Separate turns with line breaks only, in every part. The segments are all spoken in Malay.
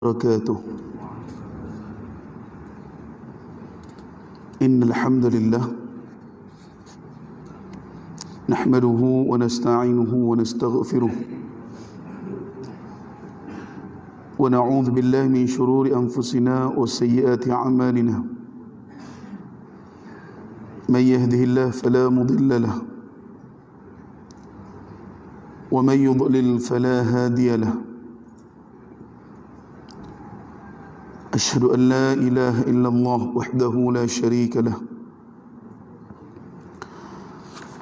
وبركاته. إن الحمد لله نحمده ونستعينه ونستغفره ونعوذ بالله من شرور أنفسنا وسيئات أعمالنا. من يهده الله فلا مضل له ومن يضلل فلا هادي له. أشهد أن لا إله إلا الله وحده لا شريك له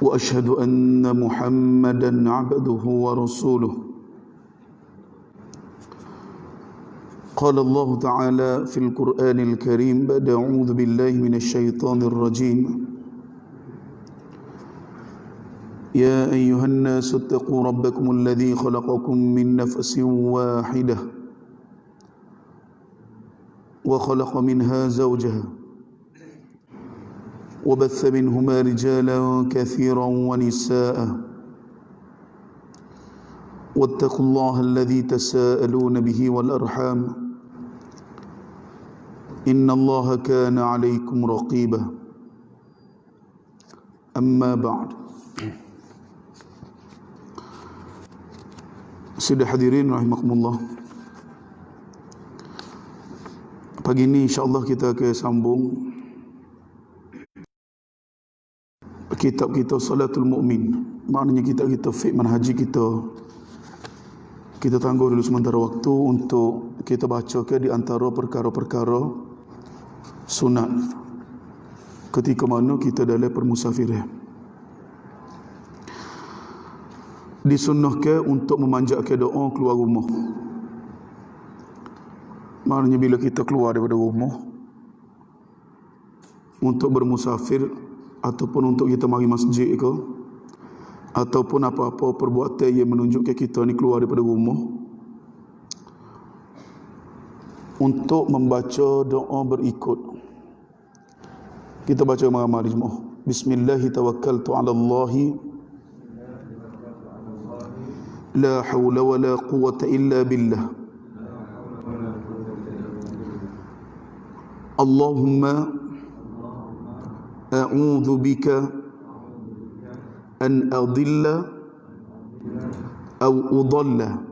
وأشهد أن محمدا عبده ورسوله. قال الله تعالى في القرآن الكريم بعد أعوذ بالله من الشيطان الرجيم: يا أيها الناس اتقوا ربكم الذي خلقكم من نفس واحدة وخلق منها زوجها وبث منهما رجالا كثيرا ونساء واتقوا الله الذي تساءلون به والأرحام إن الله كان عليكم رقيبا. أما بعد. Sudah hadirin rahimakumullah, pagi ini insyaAllah kita akan sambung kitab kita Salatul Mu'min. Maknanya kita fiqh manhaji kita tangguh dulu sementara waktu untuk kita baca ke di antara perkara-perkara sunat ketika mana kita dalam permusafiran. Disunnahkan untuk memanjatkan doa keluar rumah. Maknanya bila kita keluar daripada rumah untuk bermusafir ataupun untuk kita mari masjid ke, ataupun apa-apa perbuatan yang menunjukkan kita ni keluar daripada rumah, untuk membaca doa berikut. Kita baca mari-mari semua. Bismillahi tawakkaltu 'ala Allahi la haula wala quwwata illa billah. Allahumma a'udzu bika an adilla aw udalla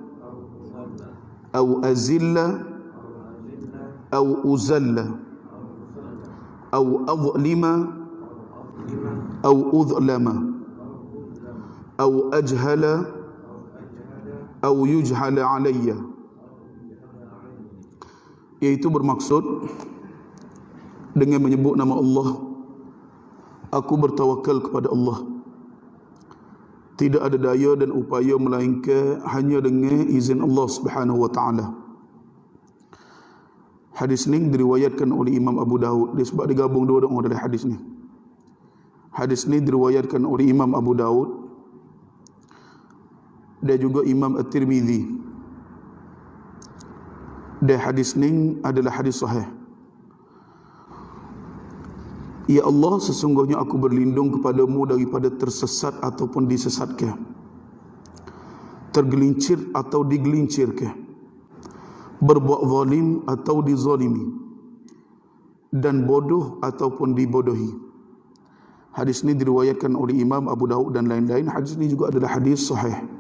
aw azilla aw uzalla aw adlima aw udlama aw ajhala aw yujhala alayya. Iaitu bermaksud dengan menyebut nama Allah, aku bertawakal kepada Allah. Tidak ada daya dan upaya melainkan hanya dengan izin Allah Subhanahu wa taala. Hadis ni diriwayatkan oleh Imam Abu Daud. Dia sebab digabung dua doa dalam hadis ni. Hadis ni diriwayatkan oleh Imam Abu Daud dan juga Imam At-Tirmidzi. Dan hadis ni adalah hadis sahih. Ya Allah, sesungguhnya aku berlindung kepadamu daripada tersesat ataupun disesatkan, tergelincir atau digelincirkan, berbuat zalim atau dizalimi, dan bodoh ataupun dibodohi. Hadis ini diriwayatkan oleh Imam Abu Daud dan lain-lain. Hadis ini juga adalah hadis sahih.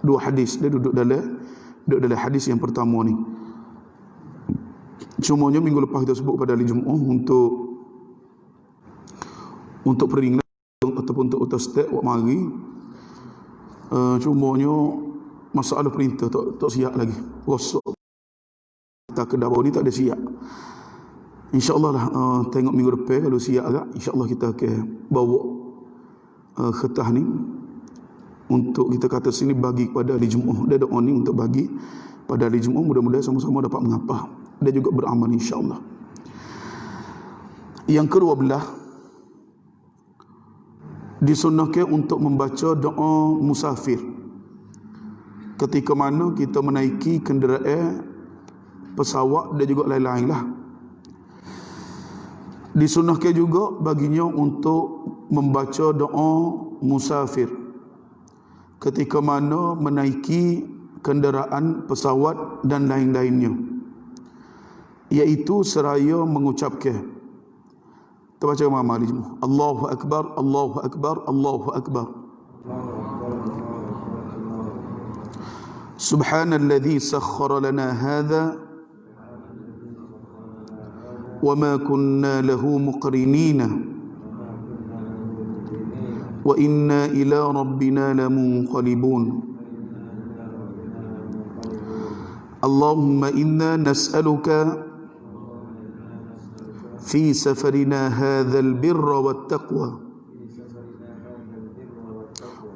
Dua hadis dia duduk dalam hadis yang pertama ni. Cumanya minggu lepas kita sebut pada hari Jumaat untuk peringatan ataupun untuk ustaz buat mari. Cumanya masalah perintah tak siap lagi. Rosak tak kedai baru ni tak ada siap. InsyaAllah lah tengok minggu depan kalau siap agak, insyaAllah kita akan bawa khetah ni untuk kita kata sini bagi kepada hari Jumaat. Dia doa ni untuk bagi pada hari Jumaat, mudah-mudahan sama-sama dapat mengapa dan juga beramal insyaAllah. Yang kedua belah, disunnahkan untuk membaca doa musafir ketika mana kita menaiki kenderaan, pesawat dan juga lain-lain lah. Disunnahkan juga baginya untuk membaca doa musafir ketika mana menaiki kenderaan, pesawat dan lain-lainnya. iaitu seraya mengucapkan. Kita baca sama-sama semua. Allahu Akbar, Allahu Akbar, Allahu Akbar. Subhanalladzi sakhkhara lana hadha wa ma kunna lahu muqrinina wa inna ila rabbina lamunqalibun. Allahumma inna nas'aluka في سفرنا هذا البر والتقوى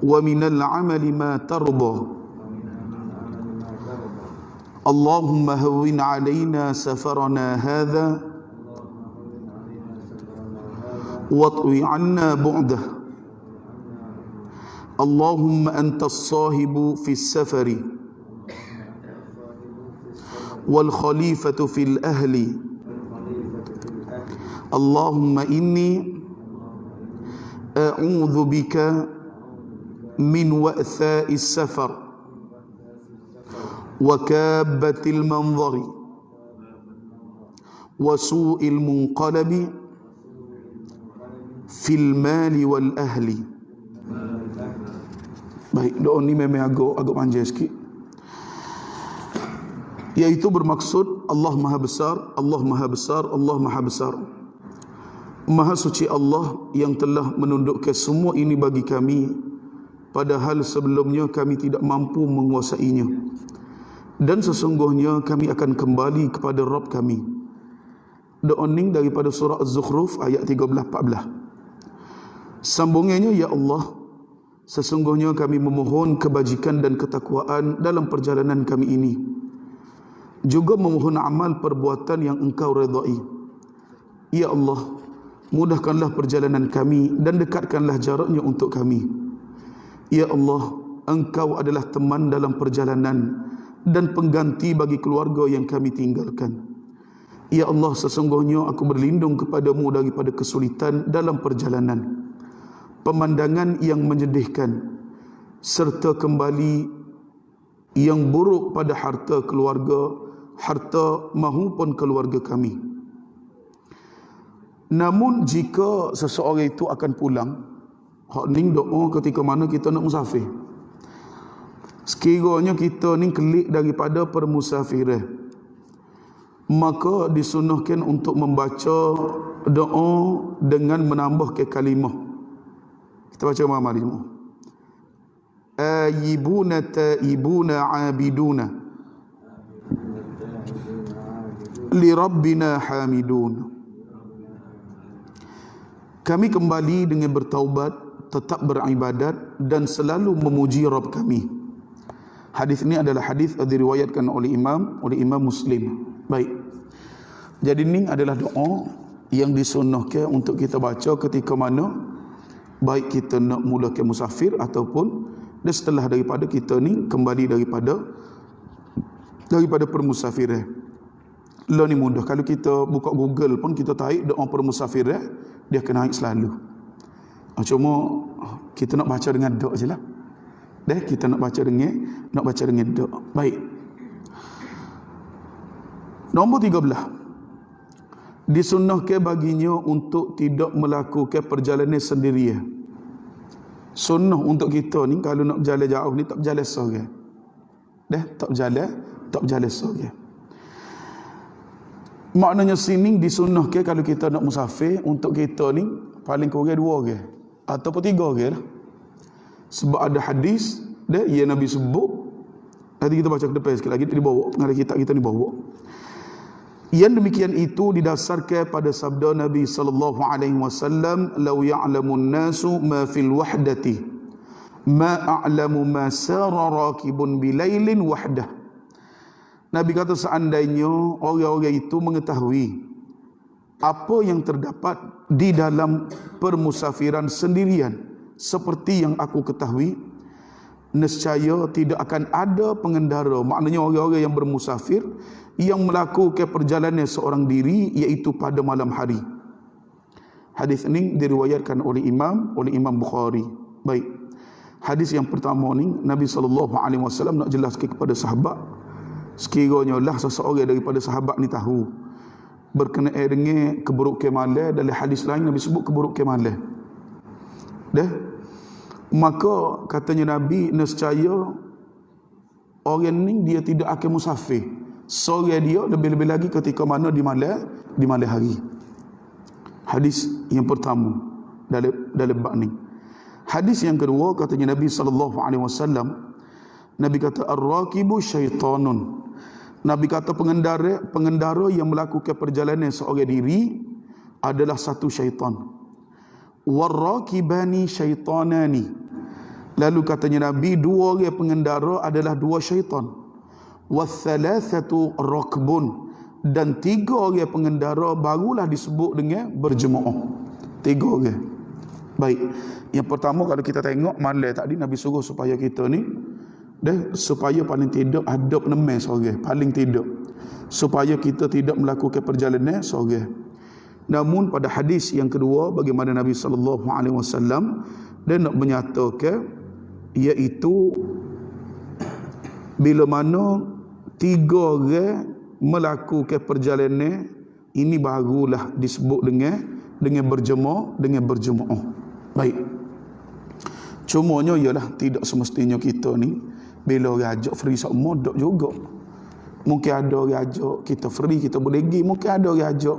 ومن العمل ما ترضى اللهم هون علينا سفرنا هذا واطوي عنا بعده اللهم أنت الصاحب في السفر والخليفة في الأهل اللهم إني أعوذ بك من وأثاء السفر وكابة المنظر وسوء المنقلب في المال والأهل. Baik, doa ni memang agak panjang sikit. Iaitu bermaksud Allah Maha Besar, Allah Maha Besar, Allah Maha Besar. Maha suci Allah yang telah menundukkan semua ini bagi kami, padahal sebelumnya kami tidak mampu menguasainya. Dan sesungguhnya kami akan kembali kepada Rabb kami. Doa ini daripada surah Az-Zukhruf ayat 13-14. Sambungannya, ya Allah, sesungguhnya kami memohon kebajikan dan ketakwaan dalam perjalanan kami ini, juga memohon amal perbuatan yang Engkau redai. Ya Allah, mudahkanlah perjalanan kami dan dekatkanlah jaraknya untuk kami. Ya Allah, Engkau adalah teman dalam perjalanan dan pengganti bagi keluarga yang kami tinggalkan. Ya Allah, sesungguhnya aku berlindung kepadamu daripada kesulitan dalam perjalanan, pemandangan yang menyedihkan, serta kembali yang buruk pada harta keluarga, harta maupun keluarga kami. Namun jika seseorang itu akan pulang, hak ning doa ketika mana kita nak musafir. Sekiranya kita ni kelik daripada permusafiran, maka disunahkan untuk membaca doa dengan menambah ke kalimah. Kita baca sama-sama semua. Ayibuna taibuna abiduna li rabbina hamidun. Kami kembali dengan bertaubat, tetap beribadat dan selalu memuji Rabb kami. Hadis ini adalah hadis diriwayatkan oleh Imam Muslim. Baik. Jadi ini adalah doa yang disunahkan untuk kita baca ketika mana baik kita nak mulakan musafir ataupun setelah daripada kita ni kembali daripada permusafiran. Lah ni mudah. Kalau kita buka Google pun kita tarik doa permusafiran, dia kena naik selalu. Cuma kita nak baca dengan doa je lah. Kita nak baca dengan doa. Baik. Nombor 13. Disunnahkan baginya untuk tidak melakukan perjalanan sendirian. Sunnah untuk kita ni kalau nak berjalan jauh ni tak berjalan seorang. Tak berjalan seorang. Maknanya sini disunnahkan kalau kita nak musafir, untuk kita ni paling kurang 2 orang ataupun 3 orang lah. Sebab ada hadis yang Nabi sebut, nanti kita baca ke depan sekali lagi, dibawa pengarah kitab kita ni bawa. Yang demikian itu didasarkan pada sabda Nabi sallallahu alaihi wasallam, "Law ya'lamun nasu ma fil wahdati ma a'lamu ma sara rakibun bilailin wahdah." Nabi kata seandainya orang-orang itu mengetahui apa yang terdapat di dalam permusafiran sendirian seperti yang aku ketahui, nescaya tidak akan ada pengendara, maknanya orang-orang yang bermusafir yang melakukan perjalanan seorang diri, iaitu pada malam hari. Hadis ini diriwayatkan oleh Imam Bukhari. Baik. Hadis yang pertama ni Nabi SAW nak jelaskan kepada sahabat, sekiranya lah seseorang daripada sahabat ni tahu berkenaan dengan keburukan malam. Dalam hadis lain Nabi sebut keburukan malam. Dah. Maka katanya Nabi, nescaya orang ni dia tidak akan musafir. Sore dia lebih-lebih lagi ketika mana di malam hari. Hadis yang pertama dalam bab ni. Hadis yang kedua katanya Nabi SAW, Nabi kata ar-rakibu syaitanun. Nabi kata pengendara yang melakukan perjalanan seorang diri adalah satu syaitan. War-rakibani syaitanani. Lalu katanya Nabi, dua orang pengendara adalah dua syaitan. Wathalathatu rakbun. Dan tiga orang pengendara barulah disebut dengan berjemaah. Tiga orang. Baik. Yang pertama, kalau kita tengok malam tadi Nabi suruh supaya kita ni supaya paling tidak ada penemai seorang, paling tidak supaya kita tidak melakukan perjalanan seorang. Namun pada hadis yang kedua, bagaimana Nabi SAW dia nak menyatakan, iaitu bila mana tiga orang melakukan perjalanan, ini barulah disebut dengan berjemaah. Baik. Cumanya ialah tidak semestinya kita ni bila orang ajak free semua dok juga. Mungkin ada orang ajak kita free, kita boleh pergi. Mungkin ada orang ajak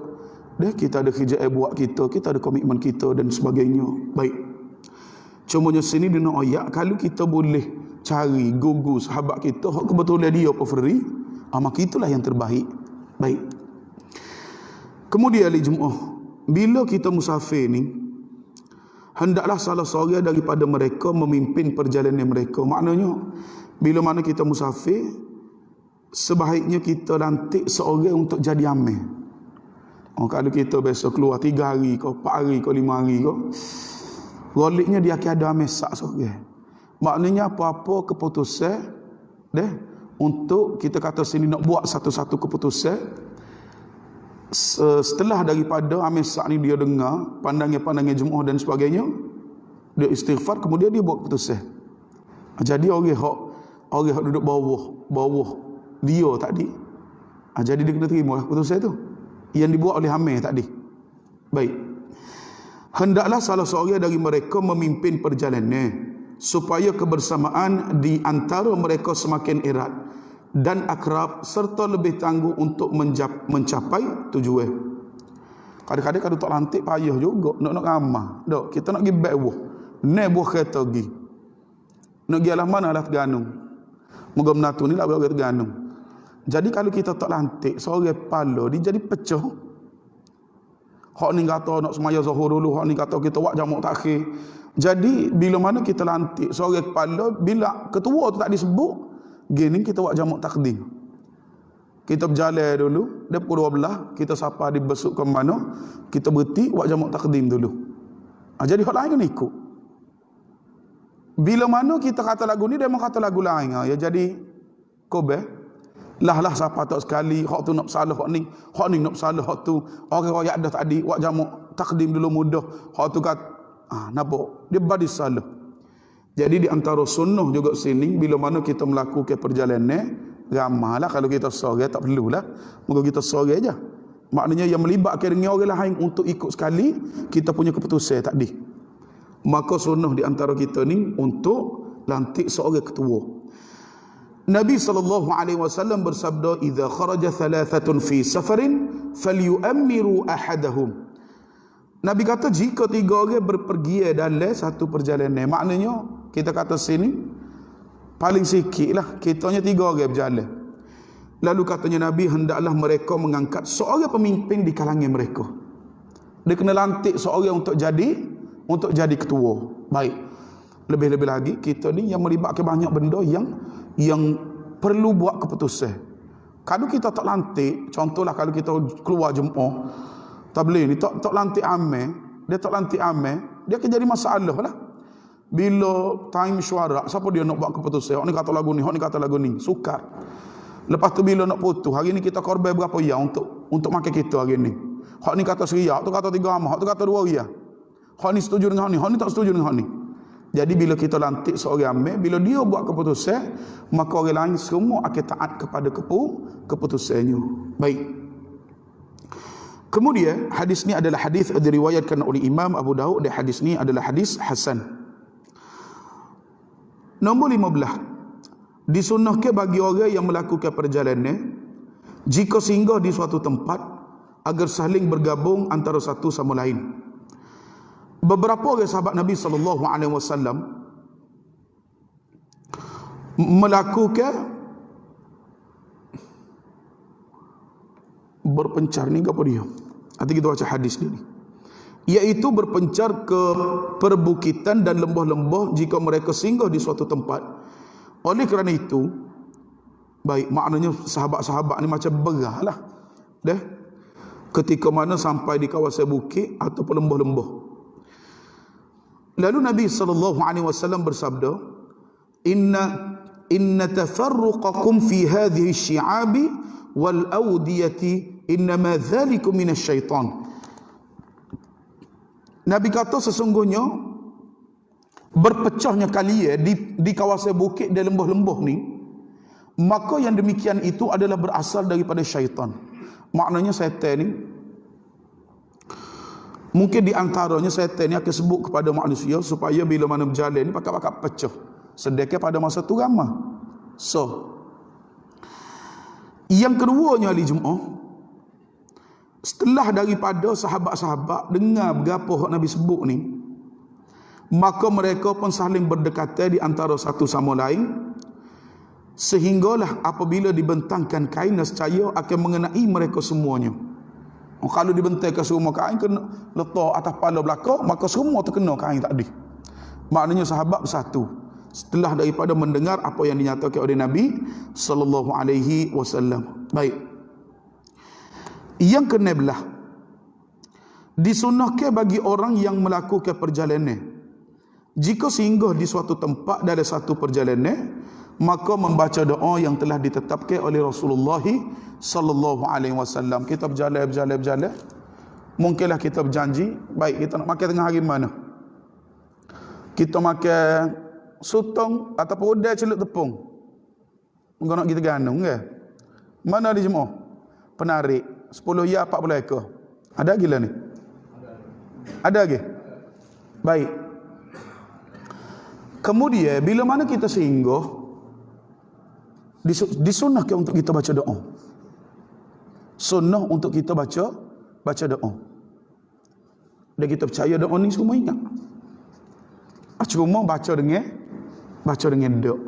kita ada kerja buat kita ada komitmen kita dan sebagainya. Baik. Cumanya sini dia nak ayat, kalau kita boleh cari gugus sahabat kita hak kebetulan dia apa free, maka itulah yang terbaik. Baik. Kemudian ahli Jumaah, bila kita musafir ni, hendaklah salah seorang daripada mereka memimpin perjalanan mereka. Maknanya bila mana kita musafir, sebaiknya kita lantik seorang untuk jadi amil. Kalau kita biasa keluar 3 hari ke 4 hari ke 5 hari ke, goliknya dia akan ada amil sak seorang. Maknanya apa-apa keputusan untuk kita kata sini nak buat satu-satu keputusan, setelah daripada amil sak ni dia dengar pandangan-pandangan Jumaah dan sebagainya, dia istighfar, kemudian dia buat keputusan. Jadi orang hak duduk bawah dia tadi, jadi dia kena terima keputusan tu yang dibuat oleh amil tadi. Baik. Hendaklah salah seorang dari mereka memimpin perjalanan supaya kebersamaan di antara mereka semakin erat dan akrab serta lebih tangguh untuk mencapai tujuan. Kadang-kadang kalau tak lantik payah juga nak ramah. Dok, kita nak pergi back buah. Naik buah kereta pergi. Nak pergi alah mana alah Terengganu. Moga menatu ni lah berapa Terengganu. Jadi kalau kita tak lantik, seorang kepala dia jadi pecah. Hak ni kata nak semaya zuhur dulu, hak ni kata kita buat jamak takhir. Jadi bila mana kita lantik seorang kepala, bila ketua tu tak disebut, gini kita buat jamak takdim. Kita berjalan dulu, dia pukul 12, kita sapa dibesuk ke mana, kita berhenti buat jamak takdim dulu. Jadi hak lain kena ikut. Bila mana kita kata lagu ni, dia memang kata lagu lain. Ya jadi kobe. Lah siapa tak sekali, hak tu nak bersalah hak ni nak bersalah hak tu. Orang royak dah tadi, buat jamak takdim dulu mudah. Hak tu kata nampak dia badi salah. Jadi di antara sunnah juga sini, bila mana kita melakukan perjalanan, ramahlah. Kalau kita seorang tak perlulah, moga kita seorang aja. Maknanya yang melibatkan dengan orang lain untuk ikut sekali kita punya keputusan tadi. Maka sunnah di antara kita ni untuk lantik seorang ketua. Nabi SAW bersabda, "Idza kharaja thalathatun fi safarin falyu'ammiru ahadahum." Nabi kata jika 3 orang berpergian dalam satu perjalanan, maknanya kita kata sini paling sikitlah kitanya 3 orang berjalan. Lalu katanya Nabi, hendaklah mereka mengangkat seorang pemimpin di kalangan mereka. Dia kena lantik seorang untuk jadi ketua. Baik. Lebih-lebih lagi kita ni yang melibatkan banyak benda yang perlu buat keputusan. Kalau kita tak lantik, contohlah kalau kita keluar Jumaah tabligh ni tak lantik amil, dia akan jadi masalah lah. Bila time syuara, siapa dia nak buat keputusan? Hak ni kata lagu ni, sukar. Lepas tu bila nak putus, hari ni kita korban berapa ya untuk makan kita hari ni. Hak ni kata seriak, tu kata 3 amah, hak tu kata 2 riyal. Hak ni setuju dengan hak ni tak setuju dengan hak ni. Jadi bila kita lantik seorang amil, bila dia buat keputusan, maka orang lain semua akan taat kepada keputusannya. Baik. Kemudian hadis ni adalah hadis diriwayatkan oleh Imam Abu Daud, dan hadis ni adalah hadis hasan. Nombor 15, disunnahkan bagi orang yang melakukan perjalanan jika singgah di suatu tempat agar saling bergabung antara satu sama lain. Beberapa orang sahabat Nabi sallallahu alaihi wasallam melakukan berpencar ni apa dia? Nanti kita baca hadis ni. Iaitu berpencar ke perbukitan dan lembah-lembah jika mereka singgah di suatu tempat. Oleh kerana itu, baik, maknanya sahabat-sahabat ni macam berah lah. Dah. Ketika mana sampai di kawasan bukit atau lembah-lembah. Lalu Nabi SAW bersabda, Inna tafarruqakum fi hadhihi syi'abi wal awdiyati innama dhalikum minasyaitan. Nabi kata sesungguhnya berpecahnya kalian di kawasan bukit dan lembah-lembah ni, maka yang demikian itu adalah berasal daripada syaitan. Maknanya syaitan ni, mungkin di antaranya syaitan ni akan sebut kepada manusia supaya bila mana berjalan ni pakat-pakat pecah. Sedekah pada masa tu ramah. So, yang keduanya ahli Jumaat, setelah daripada sahabat-sahabat dengar berapa hak Nabi sebut ni, maka mereka pun saling berdekatan di antara satu sama lain, sehinggalah apabila dibentangkan kain nescaya akan mengenai mereka semuanya. Kalau dibentangkan semua kain kena letak atas kepala belakang, maka semua terkena kain tadi. Maknanya sahabat bersatu setelah daripada mendengar apa yang dinyatakan oleh Nabi sallallahu alaihi wasallam. Baik. Yang ke-16, disunnahkan bagi orang yang melakukan perjalanan, jika singgah di suatu tempat dalam satu perjalanan, maka membaca doa yang telah ditetapkan oleh Rasulullah sallallahu alaihi wasallam. Kita berjalan. Mungkinlah kita berjanji, baik kita nak makan tengah hari mana? Kita makan sotong ataupun udang celup tepung. Engkau nak kita ganung ke? Mana di Jemaah? Penarik 10 ya 40 ekor. Ada lagi lah ni? Ada lagi? Baik. Kemudian bila mana kita singgah, disunnahkan untuk kita baca doa. Sunnah untuk kita baca doa. Dan kita percaya doa ni semua ingat. Cuma baca dengan doa.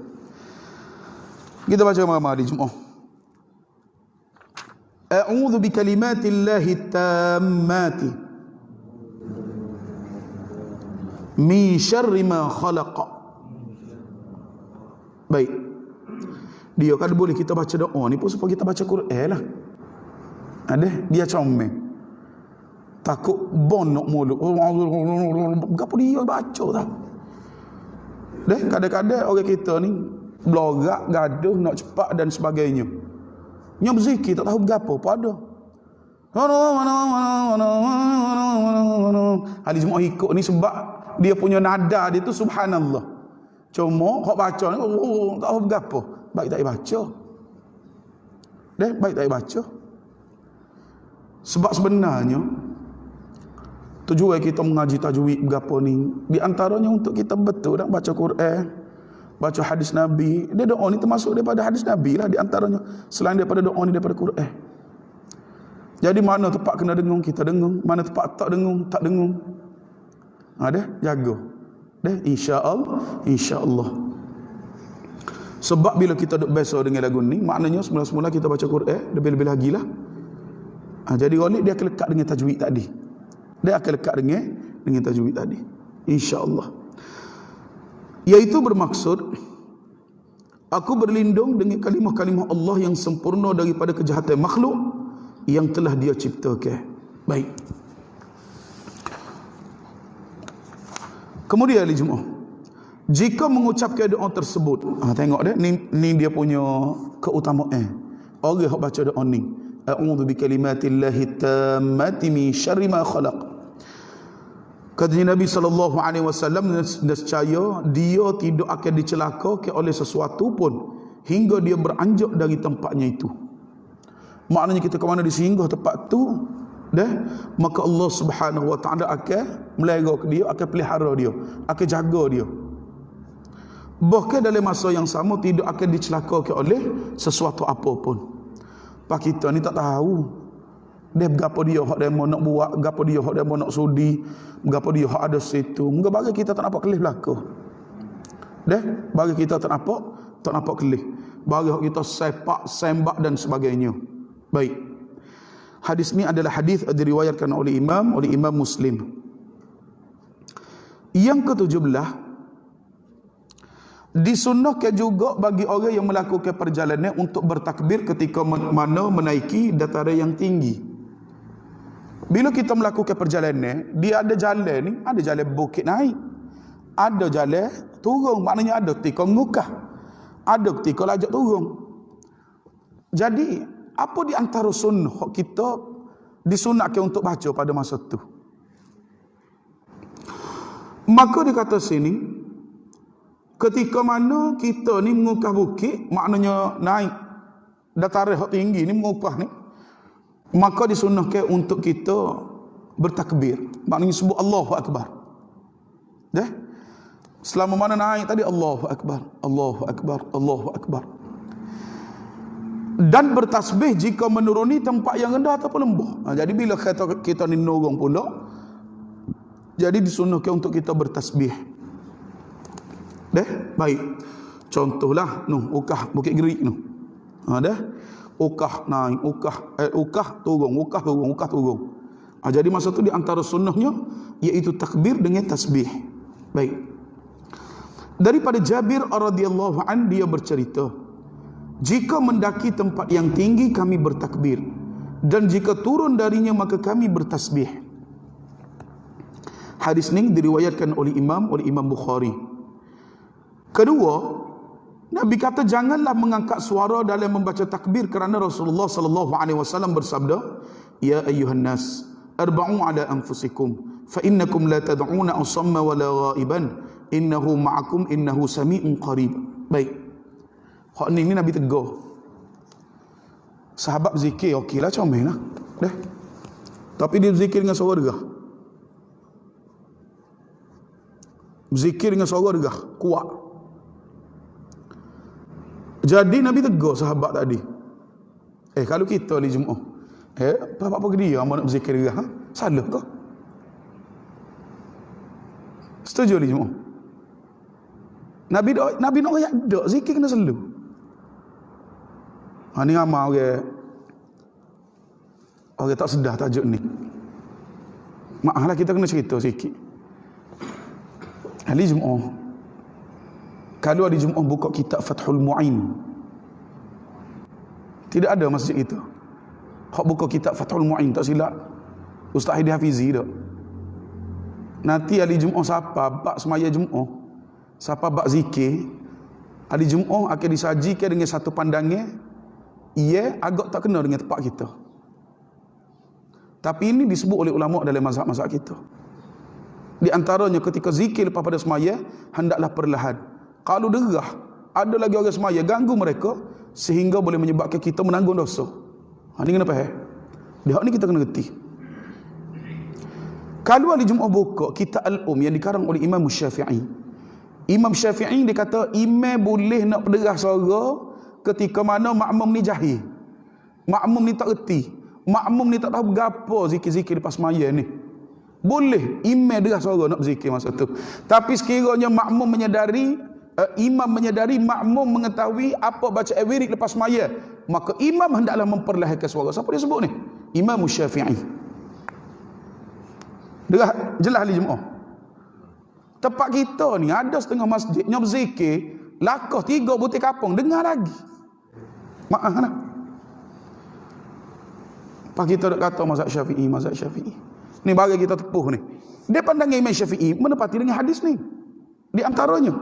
Kita baca sama-sama di Jumaat. A'udzu bi kalimatillahi tammati min syarri ma khalaqa. Baik. Dia kan boleh kita baca doa ni pun supaya kita baca Quran lah. Ada dia comel. Takut bonok mulut. Gapo dia baca tak? Deh, kadang-kadang orang kita ni blorak, gaduh, nak cepat dan sebagainya. Nya berzikir tak tahu berapa pada. Ahli Jumaat ikut ni sebab dia punya nada dia tu subhanallah. Cuma hak baca ni tak tahu berapa. Baik tak baca. Deh, baik tak baca. Sebab sebenarnya tujuan kita mengaji tajwid berapa ni, di antaranya untuk kita betul dan baca Quran, baca hadis Nabi. Dia doa ni termasuk daripada hadis Nabi lah di antaranya. Selain daripada doa ni daripada Quran. Jadi mana tempat kena dengung, kita dengung. Mana tempat tak dengung, tak dengung. Ada jaga. Deh, insya-Allah. Sebab bila kita duk biasa dengan lagu ni, maknanya semula-semula kita baca Quran, lebih-lebih lagi lah. Jadi golek dia akan lekat dengan tajwid tadi. Dia akan lekat dengan tajwid tadi. InsyaAllah. Iaitu bermaksud, aku berlindung dengan kalimah-kalimah Allah yang sempurna daripada kejahatan makhluk yang telah dia ciptakan. Baik. Kemudian ahli Jumaat, jika mengucapkan doa tersebut, tengok dia, ni dia punya keutamaan. Orang yang baca doa ni, a'udzu bikalimatillahi tammati min syarri ma khalaq. Katanya Nabi SAW, nescaya dia tidak akan dicelakakan oleh sesuatu pun hingga dia beranjak dari tempatnya itu. Maknanya kita ke mana disinggah tempat tu, Dah, maka Allah Subhanahu Wa Taala akan melihara dia, akan pelihara dia, akan jaga dia. Bahkan dalam masa yang sama tidak akan dicelakakan oleh sesuatu apapun. Pak kita ni tak tahu dia gapo dia hak dia mau nak buat, gapo dia hak dia mau nak sudi, gapo dia hak ada situ. Moga bagi kita tak nampak kelih belaka. Dah, bagi kita tak nampak kelih. Bagi hak kita sepak, sembak dan sebagainya. Baik. Hadis ni adalah hadis diriwayatkan oleh Imam Muslim. Yang ke-17, disunnahkan juga bagi orang yang melakukan perjalanan untuk bertakbir ketika mana menaiki dataran yang tinggi. Bila kita melakukan perjalanan, dia ada jalan ni, ada jalan bukit naik, ada jalan turun, maknanya ada ketika ngukah, ada ketika lajak turun. Jadi, apa di antara sunnah kita disunatkan untuk baca pada masa tu? Maka dikata sini, ketika mana kita ni mengukah bukit, maknanya naik dataran yang tinggi ni, mengukah ni, maka disunnahkan untuk kita bertakbir, maknanya sebut Allahu Akbar. Dah? Selama mana naik tadi, Allahu Akbar, Allahu Akbar, Allahu Akbar. Dan bertasbih jika menuruni tempat yang rendah ataupun lembah. Jadi bila kita ni menurun pula, jadi disunnahkan untuk kita bertasbih. Dah? Baik. Contohlah ukah Bukit Gerik dah. Ukah naik, ukah turun, ukah turun, ukah turun. Jadi masa tu di antara sunnahnya iaitu takbir dengan tasbih. Baik. Daripada Jabir radhiyallahu an, dia bercerita, jika mendaki tempat yang tinggi kami bertakbir, dan jika turun darinya maka kami bertasbih. Hadis ini diriwayatkan oleh Imam Bukhari. Kedua, Nabi kata janganlah mengangkat suara dalam membaca takbir, kerana Rasulullah sallallahu alaihi wasallam bersabda, ya ayyuhan nas arba'u ala anfusikum fa innakum la tad'una asamma wala ghaiban innahu ma'akum innahu sami'un qarib. Baik. Hak ni Nabi tegur. Sahabat zikir okeylah, comellah. Dah. Tapi dia zikir dengan suara degah. Zikir dengan suara degah, kuat. Jadi Nabi tegur sahabat tadi. Kalau kita di Jumaat, apa ke dia amat nak berzikir dia? Salah ke? Setuju di Jumaat? Nabi nak rakyat dak zikir kena selalu. Ni amal orang tak sedar tajuk ni. Maaflah kita kena cerita sikit. Hari Jumaat, kalau hari Jumaat buka kitab Fathul Mu'in, tidak ada masjid itu. Hak buka kitab Fathul Mu'in, tak silap Ustaz Hadi Hafizi tak. Nanti hari Jumaat siapa bab semaya Jumaat, siapa bab zikir, hari Jumaat akan disajikan dengan satu pandangan ia agak tak kena dengan tempat kita. Tapi ini disebut oleh ulama dalam mazhab-mazhab kita. Di antaranya ketika zikir lepas pada semaya, hendaklah perlahan. Kalau derah, ada lagi orang semaya ganggu mereka sehingga boleh menyebabkan kita menanggung dosa. Ini kena faham. Dia ni kita kena reti. Kalau hari Jumaat buka kitab Al-Um yang dikarang oleh Imam Syafi'i. Imam Syafi'i dia kata imam boleh nak berderah suara ketika mana makmum ni jahil. Makmum ni tak reti. Makmum ni tak tahu berapa zikir-zikir lepas semaya ni. Boleh imam derah suara nak berzikir masa tu. Tapi sekiranya makmum menyedari, imam menyedari makmum mengetahui apa bacaan wirid lepas semaya, maka imam hendaklah memperlahankan suara. Siapa dia sebut ni? Imam Syafi'i. Derah jelas hari Jumaat. Tempat kita ni ada setengah masjid yang berzikir lakah 3 butir kapung dengar lagi. Maaf lah. Pak kita nak kata mazhab Syafi'i. Ni bagi kita tepuh ni. Dia pandangan Imam Syafi'i menepati dengan hadis ni. Di antaranya,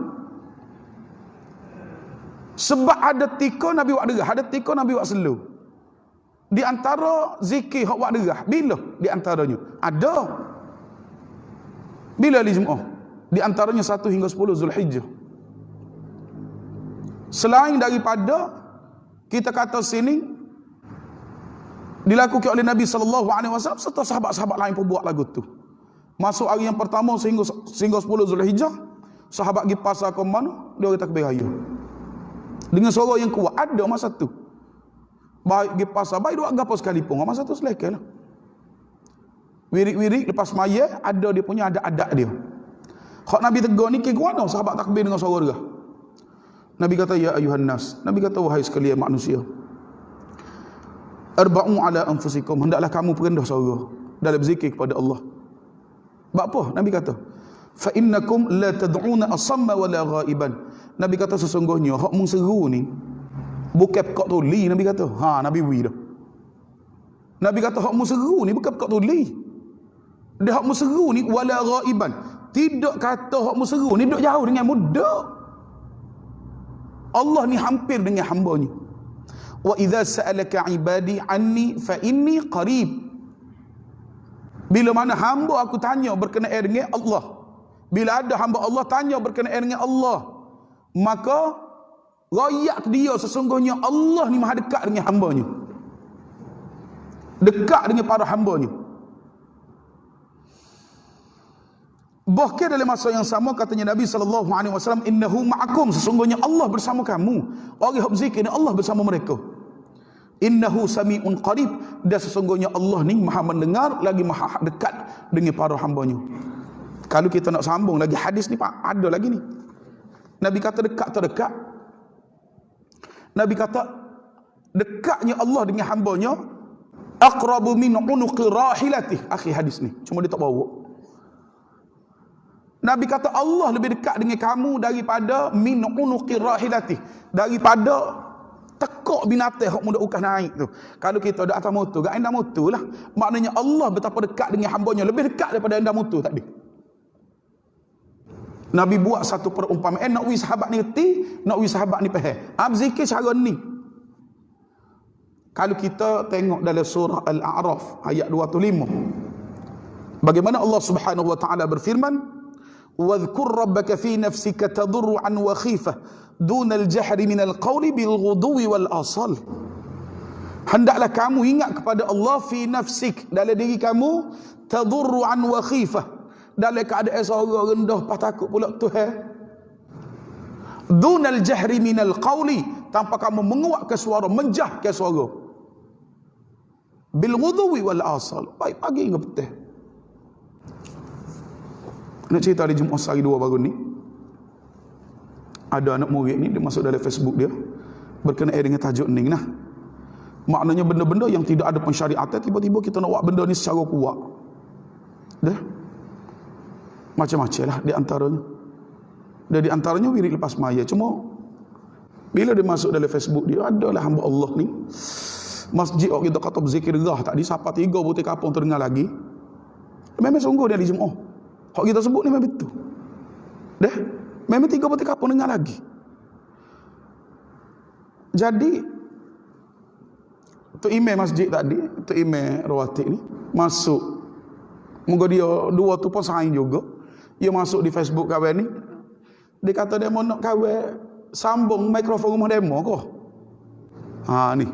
sebab ada tika Nabi buat derah, ada tika Nabi buat slow. Di antara zikir hak buat derah, bila? Di antaranya ada. Bila hari Jumaat? Di antaranya 1 hingga 10 Zulhijjah. Selain daripada kita kata sini Dilakukan oleh Nabi SAW serta sahabat-sahabat lain pun buat lagu tu. Masuk hari yang pertama sehingga 10 Zulhijjah, sahabat pergi pasar ke mana, dia kata takbir raya. Dengan suara yang kuat, ada masa tu. Baik pergi pasar, baik dua gapo sekalipun, masa tu selesai lah. Wirik-wirik lepas maya, ada dia punya adat-adat dia. Hak Nabi tegur ni, ke guana sahabat takbir dengan suara dia. Nabi kata, ya ayuhan nas. Nabi kata, wahai sekalian manusia. Arba'u ala anfusikum. Hendaklah kamu perendah suara dalam zikir kepada Allah. Sebab apa? Nabi kata, fa innakum la tad'una asamma wala ghaiban. Nabi kata sesungguhnya hak mung seru ni bukan pekak tuli. Nabi kata, Nabi wi dah. Nabi kata hak mung seru ni bukan pekak tuli. Dia hak mung seru ni wala ghaiban. Tidak kata hak mung seru ni duduk jauh dengan muda. Allah ni hampir dengan hamba-Nya. Wa idza sa'alaka ibadi anni fa inni qarib. Bila mana hamba aku tanya berkenaan dengan Allah, bila ada hamba Allah tanya berkenaan dengan Allah, maka rakyat dia sesungguhnya Allah ni maha dekat dengan hamba-Nya, dekat dengan para hamba-Nya. Bahkan dalam masa yang sama katanya Nabi SAW, innahu ma'akum, sesungguhnya Allah bersama kamu. Orang yang berzikir Allah bersama mereka. Innahu sami'un qarib, dan sesungguhnya Allah ni maha mendengar lagi maha dekat dengan para hamba-Nya. Kalau kita nak sambung lagi hadis ni, Pak, ada lagi ni. Nabi kata dekat terdekat. Nabi kata dekatnya Allah dengan hamba-Nya aqrabu min unuqi rahilatih. Akhir hadis ni, cuma dia tak bawa. Nabi kata Allah lebih dekat dengan kamu daripada min unuqi rahilatih, daripada tekuk binatang hak muda ukah naik tu. Kalau kita ada atas motor, gak anda motor lah. Maknanya Allah betapa dekat dengan hamba-Nya, lebih dekat daripada anda motor tadi. Nabi buat satu perumpamaan, nak wi sahabat ni reti, nak wi sahabat ni faham. Zikir cara ni. Kalau kita tengok dalam surah Al-A'raf ayat 25. Bagaimana Allah Subhanahu wa taala berfirman, وَاذْكُرْ رَبَّكَ فِي نَفْسِكَ تَضُرُّعًا وَخِيفَةً دُونَ الْجَهْرِ مِنَ الْقَوْلِ بِالْغُدُوِّ وَالْآصَالِ. Hendaklah kamu ingat kepada Allah fi nafsik, dalam diri kamu, tadurru'an wa khifah, dalam keadaan suara rendah pas takut pula Tuhan. Dunal jahri minal qawli, tanpa kamu menguatkan suara, menjahkan suara. Bil ghudwi wal asal, baik pagi hingga petang. Nak cerita di Jumaat hari 2 baru ni, ada anak murid ni, dia masuk dalam Facebook dia berkenaan dengan tajuk ni nah. Maknanya benda-benda yang tidak ada pensyariatan, tiba-tiba kita nak buat benda ni secara kuat. Dah macam-macam lah di antaranya. Dan di antaranya wirid lepas maya. Cuma bila dia masuk dalam Facebook dia, adalah hamba Allah ni masjid orang kita kata berzikir gerah tadi, siapa 3 butir kapung terdengar lagi. Memang sungguh dia di Jumaat. Hak kita sebut ni memang betul. Dah memang 3 butir kapung dengar lagi. Jadi tu imam masjid tadi, tu imam rawatib ni masuk, moga dia dua tu pun saing juga. Dia masuk di Facebook kawan ni, dia kata dia mau nak kawan sambung mikrofon rumah demo ke. Ni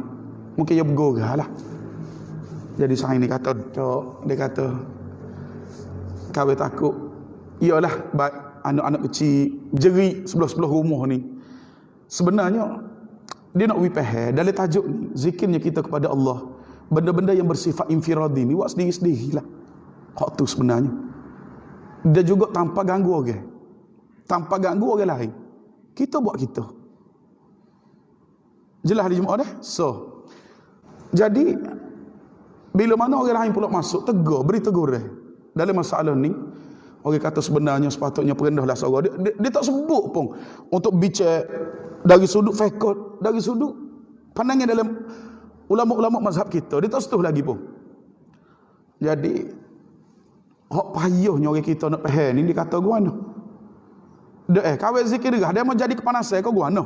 mungkin dia bergorah lah. Jadi saing ni kata dia kata kawan takut, iyalah anak-anak kecil jerit sebelah-sebelah rumah ni. Sebenarnya dia nak wipah dalam tajuk ni, zikirnya kita kepada Allah, benda-benda yang bersifat infiradi ni buat sendiri-sendiri lah. Hak tu sebenarnya dia juga tanpa ganggu orang, tanpa ganggu orang lain. Kita buat kita. Jelas di Jumaat dah. So jadi bila mana orang lain pula masuk, tegur, beri teguran dalam masalah ni. Orang kata sebenarnya sepatutnya perendahlah suara. Dia tak sebut pun untuk bicara dari sudut fiqh, dari sudut pandangan dalam ulama-ulama mazhab kita. Dia tak setuh lagi pun. Jadi hak payahnya orang kita nak faham ni, dia kata gua mana? Dia kawin zikir dia mau jadi kepanasan kau gua mana?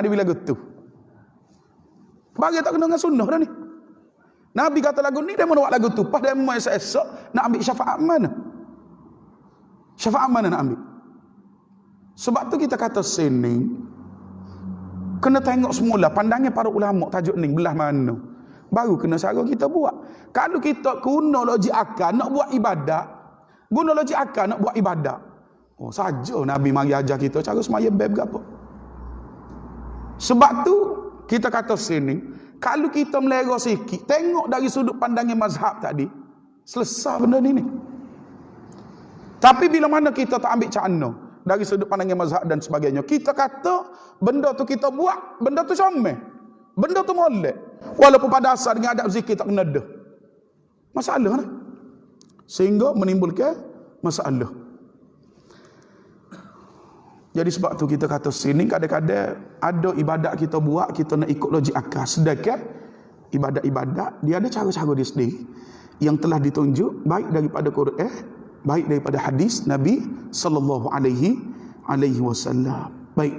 Dia bila gitu. Bagi tak kena dengan sunnah dah ni. Nabi kata lagu ni, dia mau buat lagu tu. Pas dia mau esok nak ambil syafaat mana? Syafaat mana nak ambil? Sebab tu kita kata sini kena tengok semula pandangan para ulama tajuk ni belah mana. baru kena cara kita buat. Kalau kita guna logik akal nak buat ibadat, guna logik akal nak buat ibadat, oh saja Nabi mari ajar kita cara semaya beb berapa. Sebab tu kita kata sini, kalau kita melera sikit, tengok dari sudut pandangnya mazhab tadi, selesai benda ni. Tapi bila mana kita tak ambil cakna dari sudut pandangnya mazhab dan sebagainya, kita kata benda tu kita buat, benda tu comel, benda tu molek, walaupun pada asal dengan adab zikir tak kena dah. Masalah lah. Sehingga menimbulkan masalah. Jadi sebab tu kita kata sini kadang-kadang ada ibadat kita buat, kita nak ikut logik akal. Sedangkan ibadat-ibadat dia ada cara-cara dia sendiri yang telah ditunjuk baik daripada Quran, baik daripada hadis Nabi sallallahu alaihi wasallam. Baik.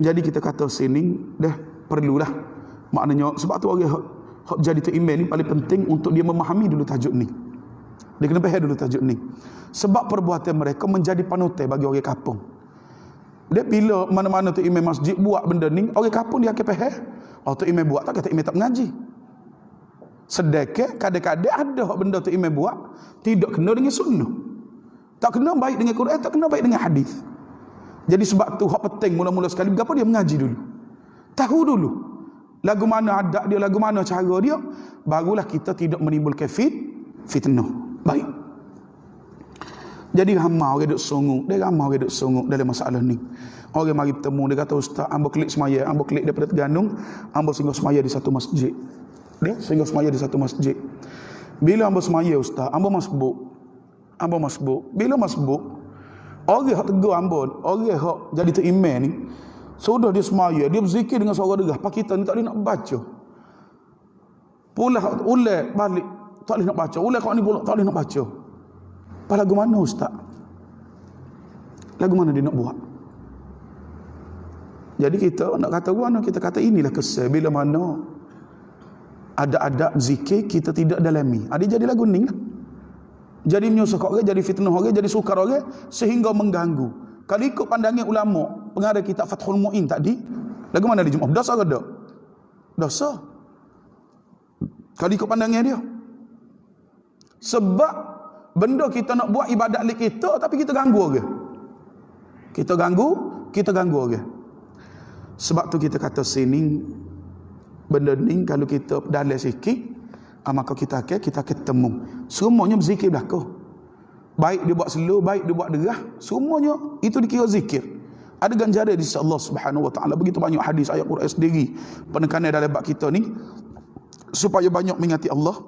Jadi kita kata sini dah perlulah. Maknanya sebab tu orang hak jadi tu imam ni paling penting untuk dia memahami dulu tajuk ni. Dia kena faham dulu tajuk ni. Sebab perbuatan mereka menjadi panutan bagi orang kampung. Dia bila mana-mana tu imam masjid buat benda ni, orang kampung dia akan faham. Oh tu imam buat tak kata imam tak mengaji. Sedekah kadang-kadang ada hak benda tu imam buat tidak kena dengan sunnah. Tak kena baik dengan Quran, tak kena baik dengan hadis. Jadi sebab tu hak penting mula-mula sekali gapo dia mengaji dulu. Tahu dulu lagu mana adab dia, lagu mana cara dia, barulah kita tidak menimbulkan fitnah. Baik. Jadi ramai orang duk sungguh, dalam masalah ni. Orang mari bertemu, dia kata ustaz, ambo klik semaya, ambo klik daripada Terengganu, ambo singgah semaya di satu masjid. Dia singgah semaya di satu masjid. Bila ambo semaya ustaz, ambo masbuk. Bila masbuk, orang hak tegur ambo, orang hak jadi tu imam ni, sudah dia semaya, dia berzikir dengan suara derah, pak kita ni tak boleh nak baca. Pula ulai balik tak boleh nak baca. Ulai kau ni pula tak boleh nak baca. Apa lagu mana ustaz? Lagu mana dia nak buat? Jadi kita nak kata mana? Kita kata inilah kesal bila mana ada adab zikir kita tidak dalami. Ada jadi lagu ni lah. Jadi menyusah orang, jadi fitnah orang, jadi sukar orang sehingga mengganggu. Kalau ikut pandangan ulama, pengarang kitab Fathul Mu'in tadi, lagu mana di Jumaat? Dosa ke tak? Dosa. Kalau ikut pandangan dia. Sebab benda kita nak buat ibadat li kita tapi kita ganggu orang. Kita ganggu orang. Sebab tu kita kata sini benda ni kalau kita dalam sikit, maka kita akan ketemu. Semuanya berzikir belaka. Baik dia buat slow, baik dia buat derah, semuanya itu dikira zikir. Ada ganjaran di sisi Allah Subhanahu wa taala. Begitu banyak hadis ayat Quran sendiri penekanan dalam bab kita ni supaya banyak mengingati Allah.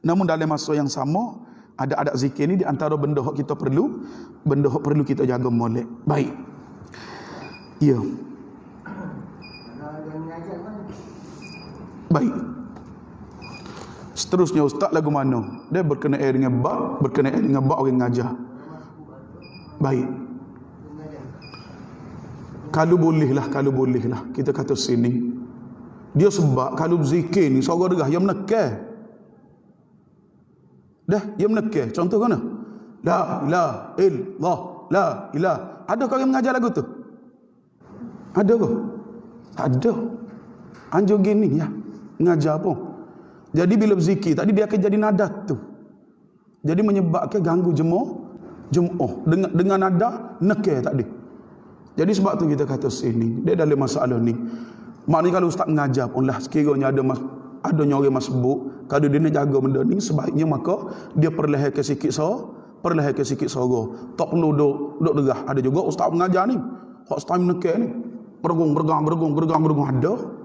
Namun dalam masa yang sama ada adab zikir ni di antara benda hak kita perlu, benda hak perlu kita jaga molek. Baik. Ya. Baik. Seterusnya ustaz lagu mana? Dia berkenaan dengan bab orang ngajar. Baik. Kalau bolehlah kita kata sini. Dia sebab kalau berzikir ni suara derah yang menekan. Dah, dia menekan. Contoh mana? La ilaha illallah, la ilaha. Ada kau yang mengajar lagu tu? Ada ke? Tak ada. Anjur gini ya. Mengajar pun. Jadi bila berzikir tadi dia akan jadi nadat tu. Jadi menyebabkan ganggu jemaah dengan nada nekeh tadi. Jadi sebab tu kita kata sini, dia dalam masalah ni. Maknanya kalau ustaz mengajar pun lah sekiranya ada orang masbuk, kalau dia nak jaga benda ni sebaiknya maka dia perlahankan sikit suara. Tak perlu duk derah. Ada juga ustaz mengajar ni, hak ustaz nekeh ni. Bergung ada.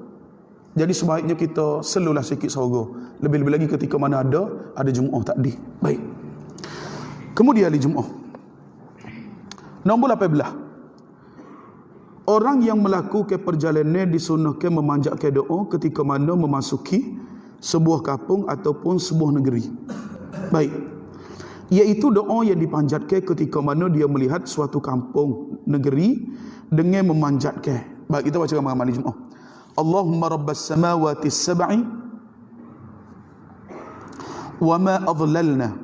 Jadi sebaiknya kita selulah sikit suara. Lebih-lebih lagi ketika mana ada Jumaah tadi. Baik. Kemudian di Jumaah. Nombor 18. Orang yang melakukan perjalanan disunahkan memanjatkan doa ketika mana memasuki sebuah kampung ataupun sebuah negeri. Baik. Iaitu doa yang dipanjatkan ketika mana dia melihat suatu kampung negeri dengan memanjatkan. Baik, kita baca ramai-ramai di Jumaah. Allahumma rabbas samawati as-sab'i wa ma adlalna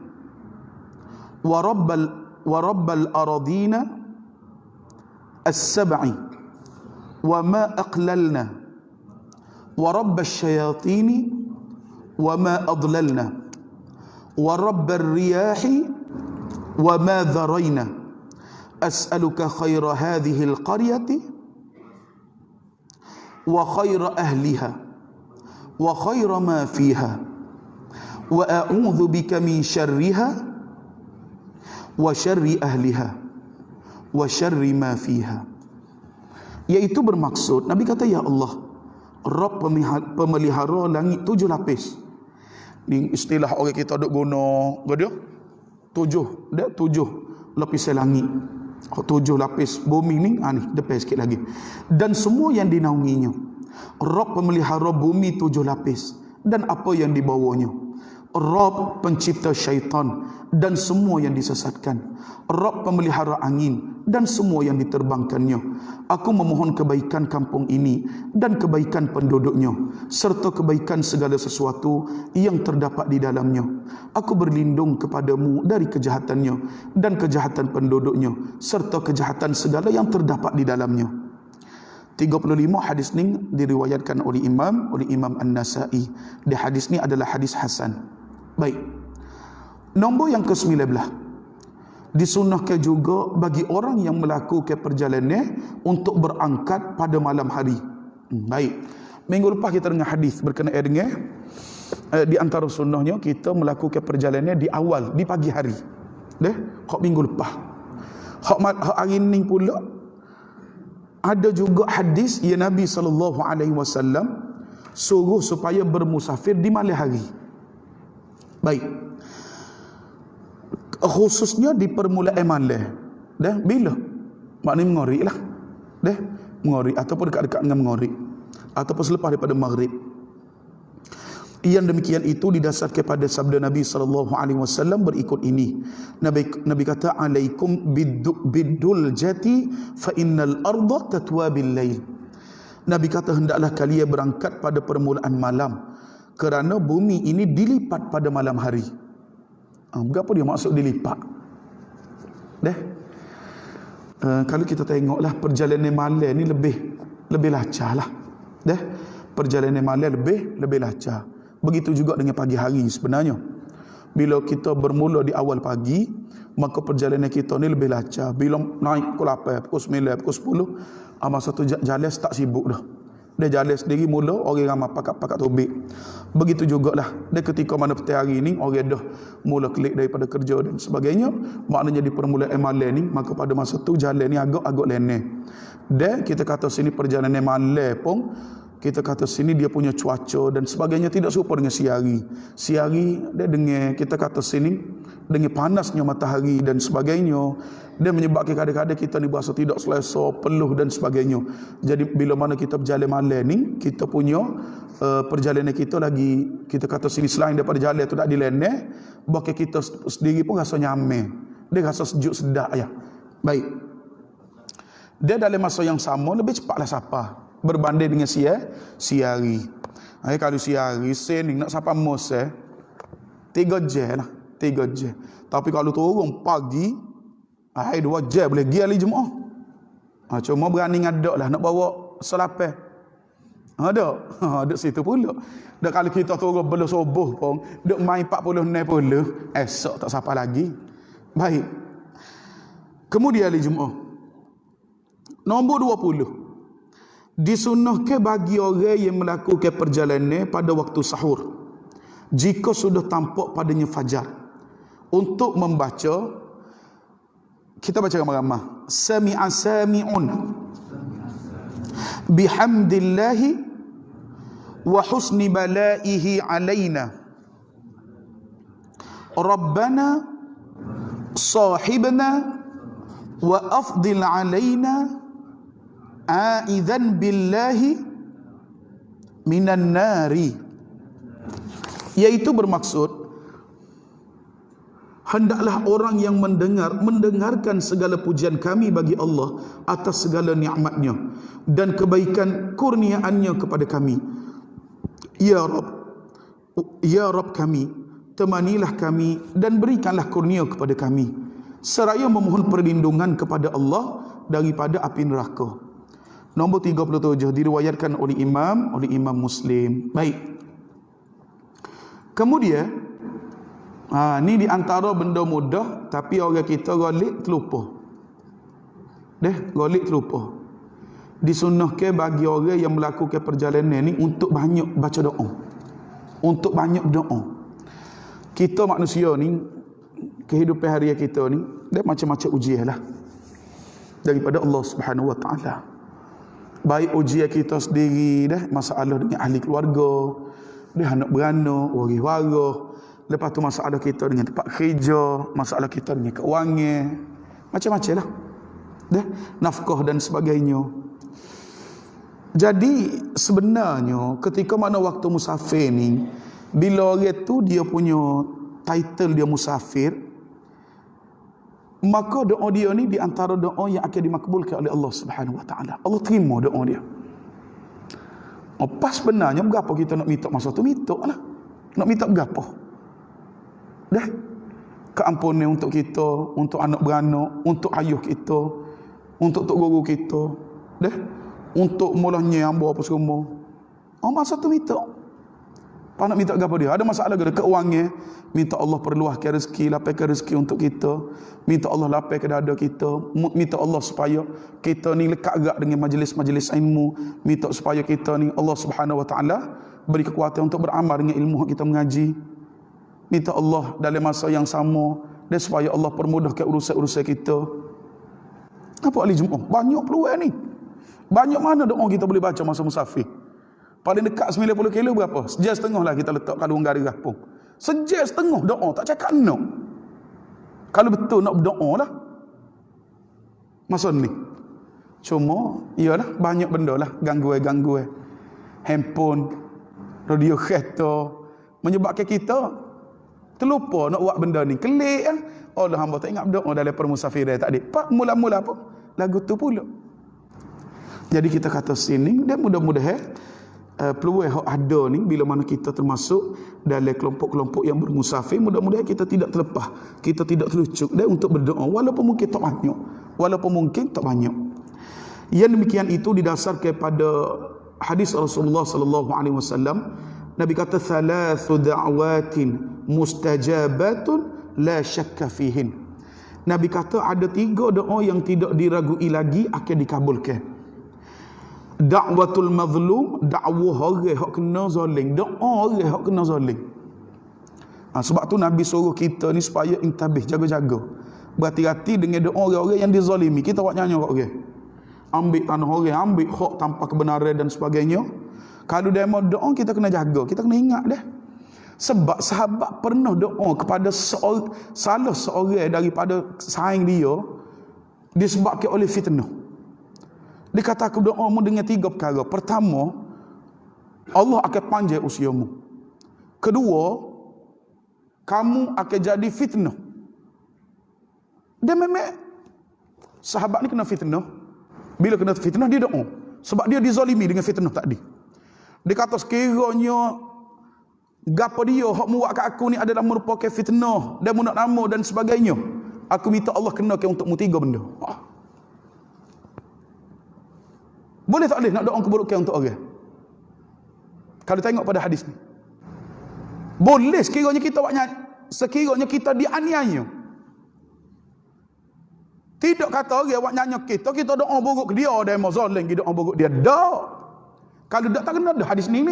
wa rabbal aradina as-sab'i wa ma aqlalna wa rabbas syayatini wa ma adlalna wa rabbar riyahi wa ma dharayna as'aluka khaira hadhihi al-qaryati wa khaira ahliha wa khaira ma fiha wa a'udzu bika min syarriha wa syarri ahliha wa syarri ma fiha. Iaitu bermaksud, Nabi kata, ya Allah, Rabb pemelihara langit 7 lapis. Ni istilah orang kita duk guna gadio 7 lapis langit. 7 lapis bumi ni ni depan sikit lagi. Dan semua yang dinaunginya. Rabb pemelihara bumi 7 lapis dan apa yang dibawanya. Rabb pencipta syaitan dan semua yang disesatkan. Rabb pemelihara angin dan semua yang diterbangkannya. Aku memohon kebaikan kampung ini dan kebaikan penduduknya, serta kebaikan segala sesuatu yang terdapat di dalamnya. Aku berlindung kepadamu dari kejahatannya dan kejahatan penduduknya, serta kejahatan segala yang terdapat di dalamnya. 35 hadis ni diriwayatkan oleh Imam An-Nasa'i. Di hadis ni adalah hadis hasan. Baik. Nombor yang ke-19. Disunnahkan juga bagi orang yang melakukan perjalanan untuk berangkat pada malam hari. Baik. Minggu lepas kita dengar hadis berkenaan dengan di antara sunnahnya kita melakukan perjalanan di awal, di pagi hari. Hak minggu lepas. Hak hari ni pula ada juga hadis yang Nabi SAW suruh supaya bermusafir di malam hari. Baik. Khususnya di permulaan malam. Bila? Maknanya mengorik lah. Mengorik ataupun dekat-dekat dengan mengorik. Ataupun selepas daripada maghrib. Yang demikian itu didasarkan pada sabda Nabi SAW berikut ini. Nabi kata, alaikum bidul jati fa innal arda tatwa bil lail. Nabi kata, hendaklah kalian berangkat pada permulaan malam, kerana bumi ini dilipat pada malam hari. Berapa dia maksud dilipat? Kalau kita tengoklah perjalanan malam ni lebih lancar lah. Perjalanan malam lebih lancar. Begitu juga dengan pagi hari sebenarnya. Bila kita bermula di awal pagi, maka perjalanan kita ni lebih lancar. Bila naik pukul 8, pukul 9, pukul 10, masa tu jalan tak sibuk dah. Dia jalan sendiri mula, orang ramai pakat tobik. Begitu jugalah dia ketika mana petang hari ni orang dah mula kelik daripada kerja dan sebagainya. Maknanya di permulaan malam ni, maka pada masa tu jalan ni agak leneh. Dan kita kata sini perjalanan malam pun, kita kata sini dia punya cuaca dan sebagainya tidak serupa dengan siang hari dia dengan kita kata sini dengan panasnya matahari dan sebagainya, dia menyebabkan kadang-kadang kita ni berasa tidak selesa, peluh dan sebagainya. Jadi bila mana kita berjalan malam ni, kita punya perjalanan kita lagi kita kata sini selain daripada jalan tu tak dileneh, bahkan kita sendiri pun rasa nyaman, dia rasa sejuk sedap ya. Baik. Dia dalam masa yang sama lebih cepatlah sapa berbanding dengan siang hari. Kalau siang hari sening nak sampai mos 3 jam lah, 3 jam. Tapi kalau turun pagi 2 jam boleh pergi ahli jemaah. Cuma berani ngadak lah nak bawa selapan. Duk situ pula. Dak kalau kita turun belum subuh pun duk main 40 esok tak sampai lagi. Baik. Kemudian ahli jemaah. Nombor 20. Disunnahkan bagi orang yang melakukan perjalanan pada waktu sahur, jika sudah tampak padanya fajar, untuk membaca, kita baca ramai-ramai, sami'a sami'un bihamdillahi wa husni balaihi alaina rabbana sahibna wa afdil alaina a'idhan billahi minan nari. Iaitu bermaksud hendaklah orang yang mendengarkan segala pujian kami bagi Allah atas segala nikmatnya dan kebaikan kurniaannya kepada kami. Ya Rabb kami, temanilah kami dan berikanlah kurnia kepada kami, seraya memohon perlindungan kepada Allah daripada api neraka. Nombor 37 diriwayatkan oleh Imam Muslim. Baik. Kemudian ni di antara benda mudah tapi orang kita galik terlupa. Galik terlupa. Disunnahkan bagi orang yang melakukan perjalanan ni untuk banyak baca doa. Untuk banyak doa. Kita manusia ni, kehidupan harian kita ni, dia macam-macam ujian lah daripada Allah Subhanahu Wa Taala. Baik ujian kita sendiri, masalah dengan ahli keluarga, anak beranak, waris-waris. Lepas tu masalah kita dengan tempat kerja, masalah kita dengan keuangan, macam-macam lah. Nafkah dan sebagainya. Jadi sebenarnya ketika mana waktu musafir ni, bila orang tu dia punya title dia musafir, maka doa dia ni di antara doa yang akan dimakbulkan oleh Allah Subhanahu Wa Taala. Allah terima doa dia. Pas sebenarnya berapa kita nak minta masa tu, minta lah. Nak minta berapa? Keampunan untuk kita, untuk anak beranak, untuk ayah kita, untuk tok guru kita, untuk mulanya hamba apa semua. Masa tu minta. Apa nak minta apa dia? Ada masalah ke keuangan, minta Allah perluahkan rezeki, lapangkan rezeki untuk kita, minta Allah lapangkan dada kita, minta Allah supaya kita ni lekat erat dengan majlis-majlis ilmu, minta supaya kita ni Allah Subhanahu Wa Taala beri kekuatan untuk beramal dengan ilmu yang kita mengaji. Minta Allah dalam masa yang sama dan supaya Allah permudahkan urusan-urusan kita. Apa ahli Jumaat? Banyak peluang ni. Banyak mana doa kita boleh baca masa musafir? Paling dekat 90 kilo berapa? Sejam setengah lah kita letak kalung garah pun. Sejam setengah doa, tak cakap nak. Kalau betul nak berdoa lah. Masa ni. Cuma, iyalah banyak benda lah. Gangguan-gangguan. Handphone, radio kereta. Menyebabkan kita terlupa nak buat benda ni. Kelik lah. Allah hamba tak ingat berdoa dalam permusafiran tak ada. Pak mula-mula apa? Lagu tu pula. Jadi kita kata sini, dia mudah-mudahan peluang yang ada ni bila mana kita termasuk dalam kelompok-kelompok yang bermusafir, mudah-mudahan kita tidak terlepas, kita tidak terlucuk dan untuk berdoa walaupun mungkin tak banyak. Yang demikian itu didasarkan pada hadis Rasulullah sallallahu alaihi wasallam. Nabi kata thalathu da'watin mustajabatun la syakka fihin. Nabi kata ada 3 doa yang tidak diragui lagi akan dikabulkan. Da'watul mazlum, dakwah orang hak kena zalim, doa orang hak kena zalim. Sebab tu Nabi suruh kita ni supaya intabih, jaga-jaga, berhati-hati dengan doa orang-orang yang dizalimi. Kita buat nyanyi kat orang, ambil tanah orang, ambil hak tanpa kebenaran dan sebagainya. Kalau dia mau doa, kita kena jaga, kita kena ingat dah. Sebab sahabat pernah doa kepada salah seorang daripada saing dia disebabkan oleh fitnah. Dia kata aku doamu dengan 3 perkara. Pertama, Allah akan panjang usiamu. Kedua, kamu akan jadi fitnah. Dia memang sahabat ni kena fitnah. Bila kena fitnah dia doa, sebab dia dizalimi dengan fitnah tadi. Dia kata sekiranya gapo dia hak mu buat kat aku ni adalah merupakan fitnah dan munafik nama dan sebagainya, aku minta Allah kenakan untukmu 3 benda. Boleh tak boleh nak doa keburukan untuk orang? Kalau tengok pada hadis ni, boleh sekiranya kita dianiaya. Tidak kata orang buat nyanyi kita doa buruk ke dia, dia mau zalim, kita doa buruk dia. Tak. Kalau tak kena dah hadis ni.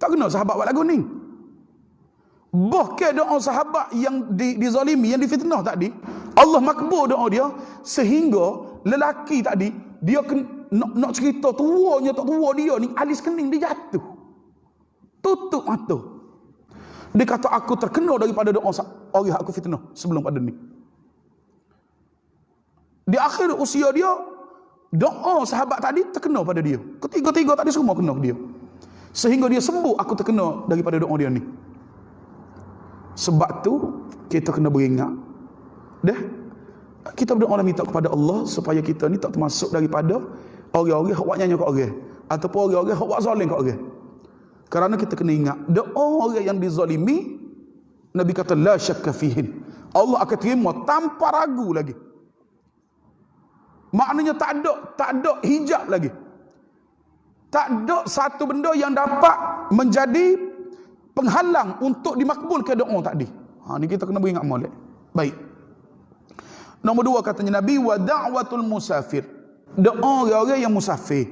Tak kena sahabat buat lagu ni. Bahkan doa sahabat yang dizalimi, yang difitnah tadi, Allah makbul doa dia sehingga lelaki tadi dia nak cerita tuanya tak tua dia ni, alis kening dia jatuh, tutup mata. Dia kata aku terkena daripada doa orang aku fitnah sebelum pada ni. Di akhir usia dia, doa sahabat tadi terkena pada dia. Ketiga-tiga tadi semua kena ke dia, sehingga dia sembuh. Aku terkena daripada doa dia ni. Sebab tu kita kena beringat kita berdoa minta kepada Allah supaya kita ni tak termasuk daripada orang-orang hak buat nyanyi kat orang, ataupun orang-orang hak buat zalim kat orang. Kerana kita kena ingat doa orang yang dizalimi, Nabi kata la syakka fihin, Allah akan terima tanpa ragu lagi. Maknanya tak ada hijab lagi. Tak ada satu benda yang dapat menjadi penghalang untuk dimakbulkan doa tadi. Ni kita kena beringat molek. Baik. Nombor 2 katanya Nabi, wa da'watul musafir. Doa orang yang musafir.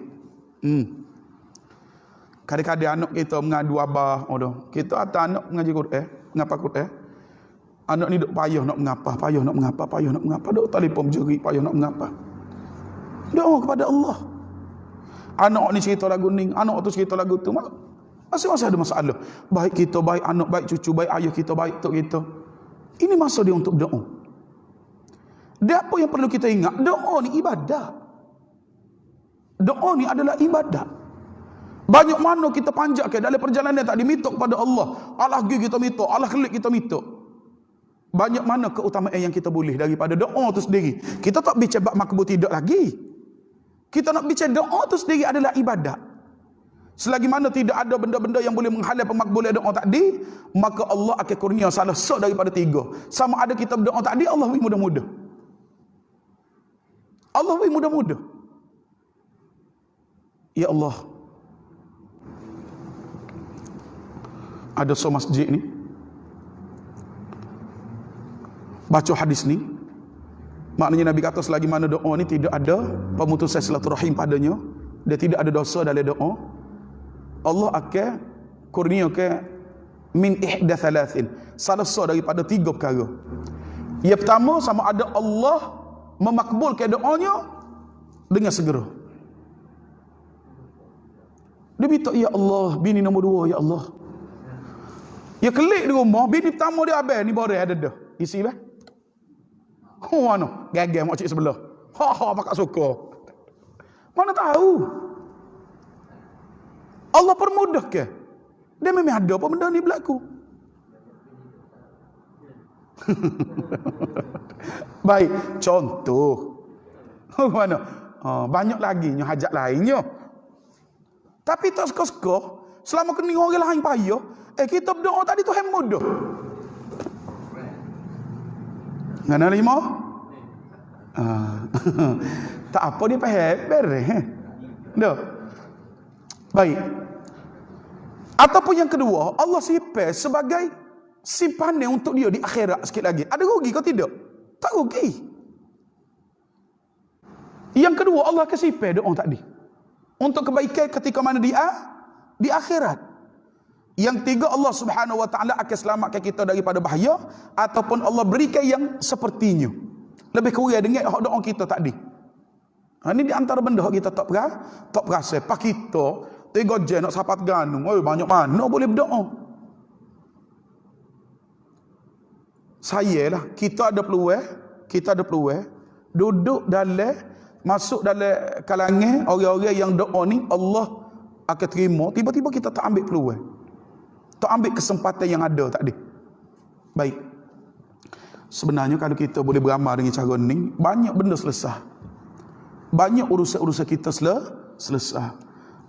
Kadang-kadang anak kita mengadu abah, kita atas anak mengaji Quran, mengapa Quran? Anak ni duk payah nak mengapa, duk telefon jerit payah nak mengapa. Doa kepada Allah. Anak ni cerita lagu ni, anak tu cerita lagu tu. Masing-masing ada masalah. Baik kita, baik anak, baik cucu, baik ayah kita, baik tok kita. Ini masa dia untuk doa. Dan apa yang perlu kita ingat? Doa ni ibadah. Doa ni adalah ibadah. Banyak mana kita panjat ke dalam perjalanan tak diminta kepada Allah. Allah gi kita minta, Allah kelik kita minta. Banyak mana keutamaan yang kita boleh daripada doa tu sendiri. Kita tak bicara bab makbul tidak lagi. Kita nak bicara doa tu sendiri adalah ibadat. Selagi mana tidak ada benda-benda yang boleh menghalang pemakbulan doa tadi, maka Allah akan kurnia salah satu daripada 3. Sama ada kita berdoa tadi, Allah beri mudah-mudah. Allah beri mudah-mudah. Ya Allah, ada sebuah masjid ni baca hadis ni, maknanya Nabi kata selagi mana doa ni tidak ada pemutusan silaturahim padanya, dia tidak ada dosa dalam doa, Allah akan kurniakan min ihda thalathin, salah satu daripada 3 perkara. Yang pertama, sama ada Allah memakbulkan doanya dengan segera. Dia minta, ya Allah, bini nombor 2, ya Allah. Ya kelik di rumah, bini pertama dia habis, ni boreh ada dah. Isi bah. Mana? Gagal makcik sebelah. Pakak suka. Mana tahu? Allah permudah ke? Dia memang ada apa benda ni berlaku. Baik, contoh. Mana? Banyak lagi hajat lainnya. Tapi tak suka-suka, selama kena orang lain payah, kita berdoa tadi tu mudah. Ngana 5? Tak apa dia faham beres. Dah. Baik. Ataupun yang kedua, Allah simpan sebagai simpanan untuk dia di akhirat sikit lagi. Ada rugi ke tidak? Tak rugi. Yang kedua, Allah akan simpan doa tadi untuk kebaikan ketika mana dia di akhirat. Yang 3, Allah Subhanahu wa taala akan selamatkan kita daripada bahaya, ataupun Allah berikan yang sepertinya. Lebih kurang dengan doa kita tadi. Ini di antara benda kita tak perasa. Pak kita 3 jam nak sapat ganung, banyak mana boleh berdoa. Saya lah, kita ada peluang duduk dalam, masuk dalam kalangan orang-orang yang doa ni Allah akan terima. Tiba-tiba kita tak ambil peluang, tak ambil kesempatan yang ada tadi. Baik. Sebenarnya kalau kita boleh beramal dengan cara ni, banyak benda selesai. Banyak urusan-urusan kita selesai.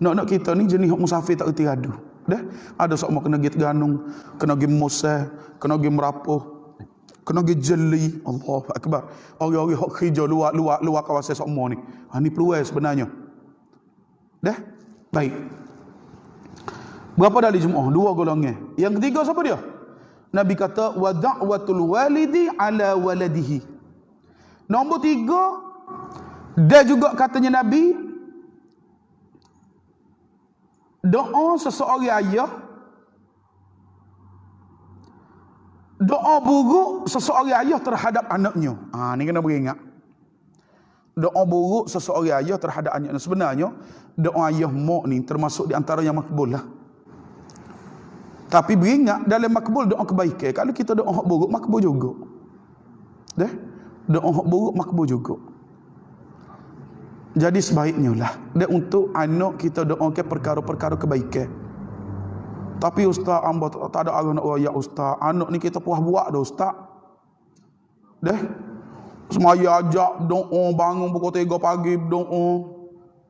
Nak kita ni jenis musafir tak reti radu. Dah? Ada sok mau kena pergi Terengganu, kena pergi Musa, kena pergi Merapuh, kena pergi Jeli. Allahu akbar. Orang-orang hok kerja luar kawasan sok mau ni. Ni peluang sebenarnya. Dah? Baik. Berapa dari jemaah? 2 golongan. Yang ketiga siapa dia? Nabi kata wa da'watul walidi ala waladihi. Nombor 3, dia juga katanya Nabi, doa seseorang ayah, doa buruk seseorang ayah terhadap anaknya. Ni kena beringat. Doa buruk seseorang ayah terhadap anaknya. Sebenarnya doa ayah mak ni termasuk di antara yang makbul lah. Tapi beringat dalam makbul doa kebaikan. Kalau kita doa hak buruk, makbul juga. Dah? Doa hak buruk, makbul juga. Jadi sebaiknya lah dia untuk anak kita doakan perkara-perkara kebaikan. Tapi ustaz, hamba tak ada arah nak royak ustaz. Anak ni kita puas buat dah ustaz. Dah? Semaya ajak doa, bangun pukul 3 pagi berdoa.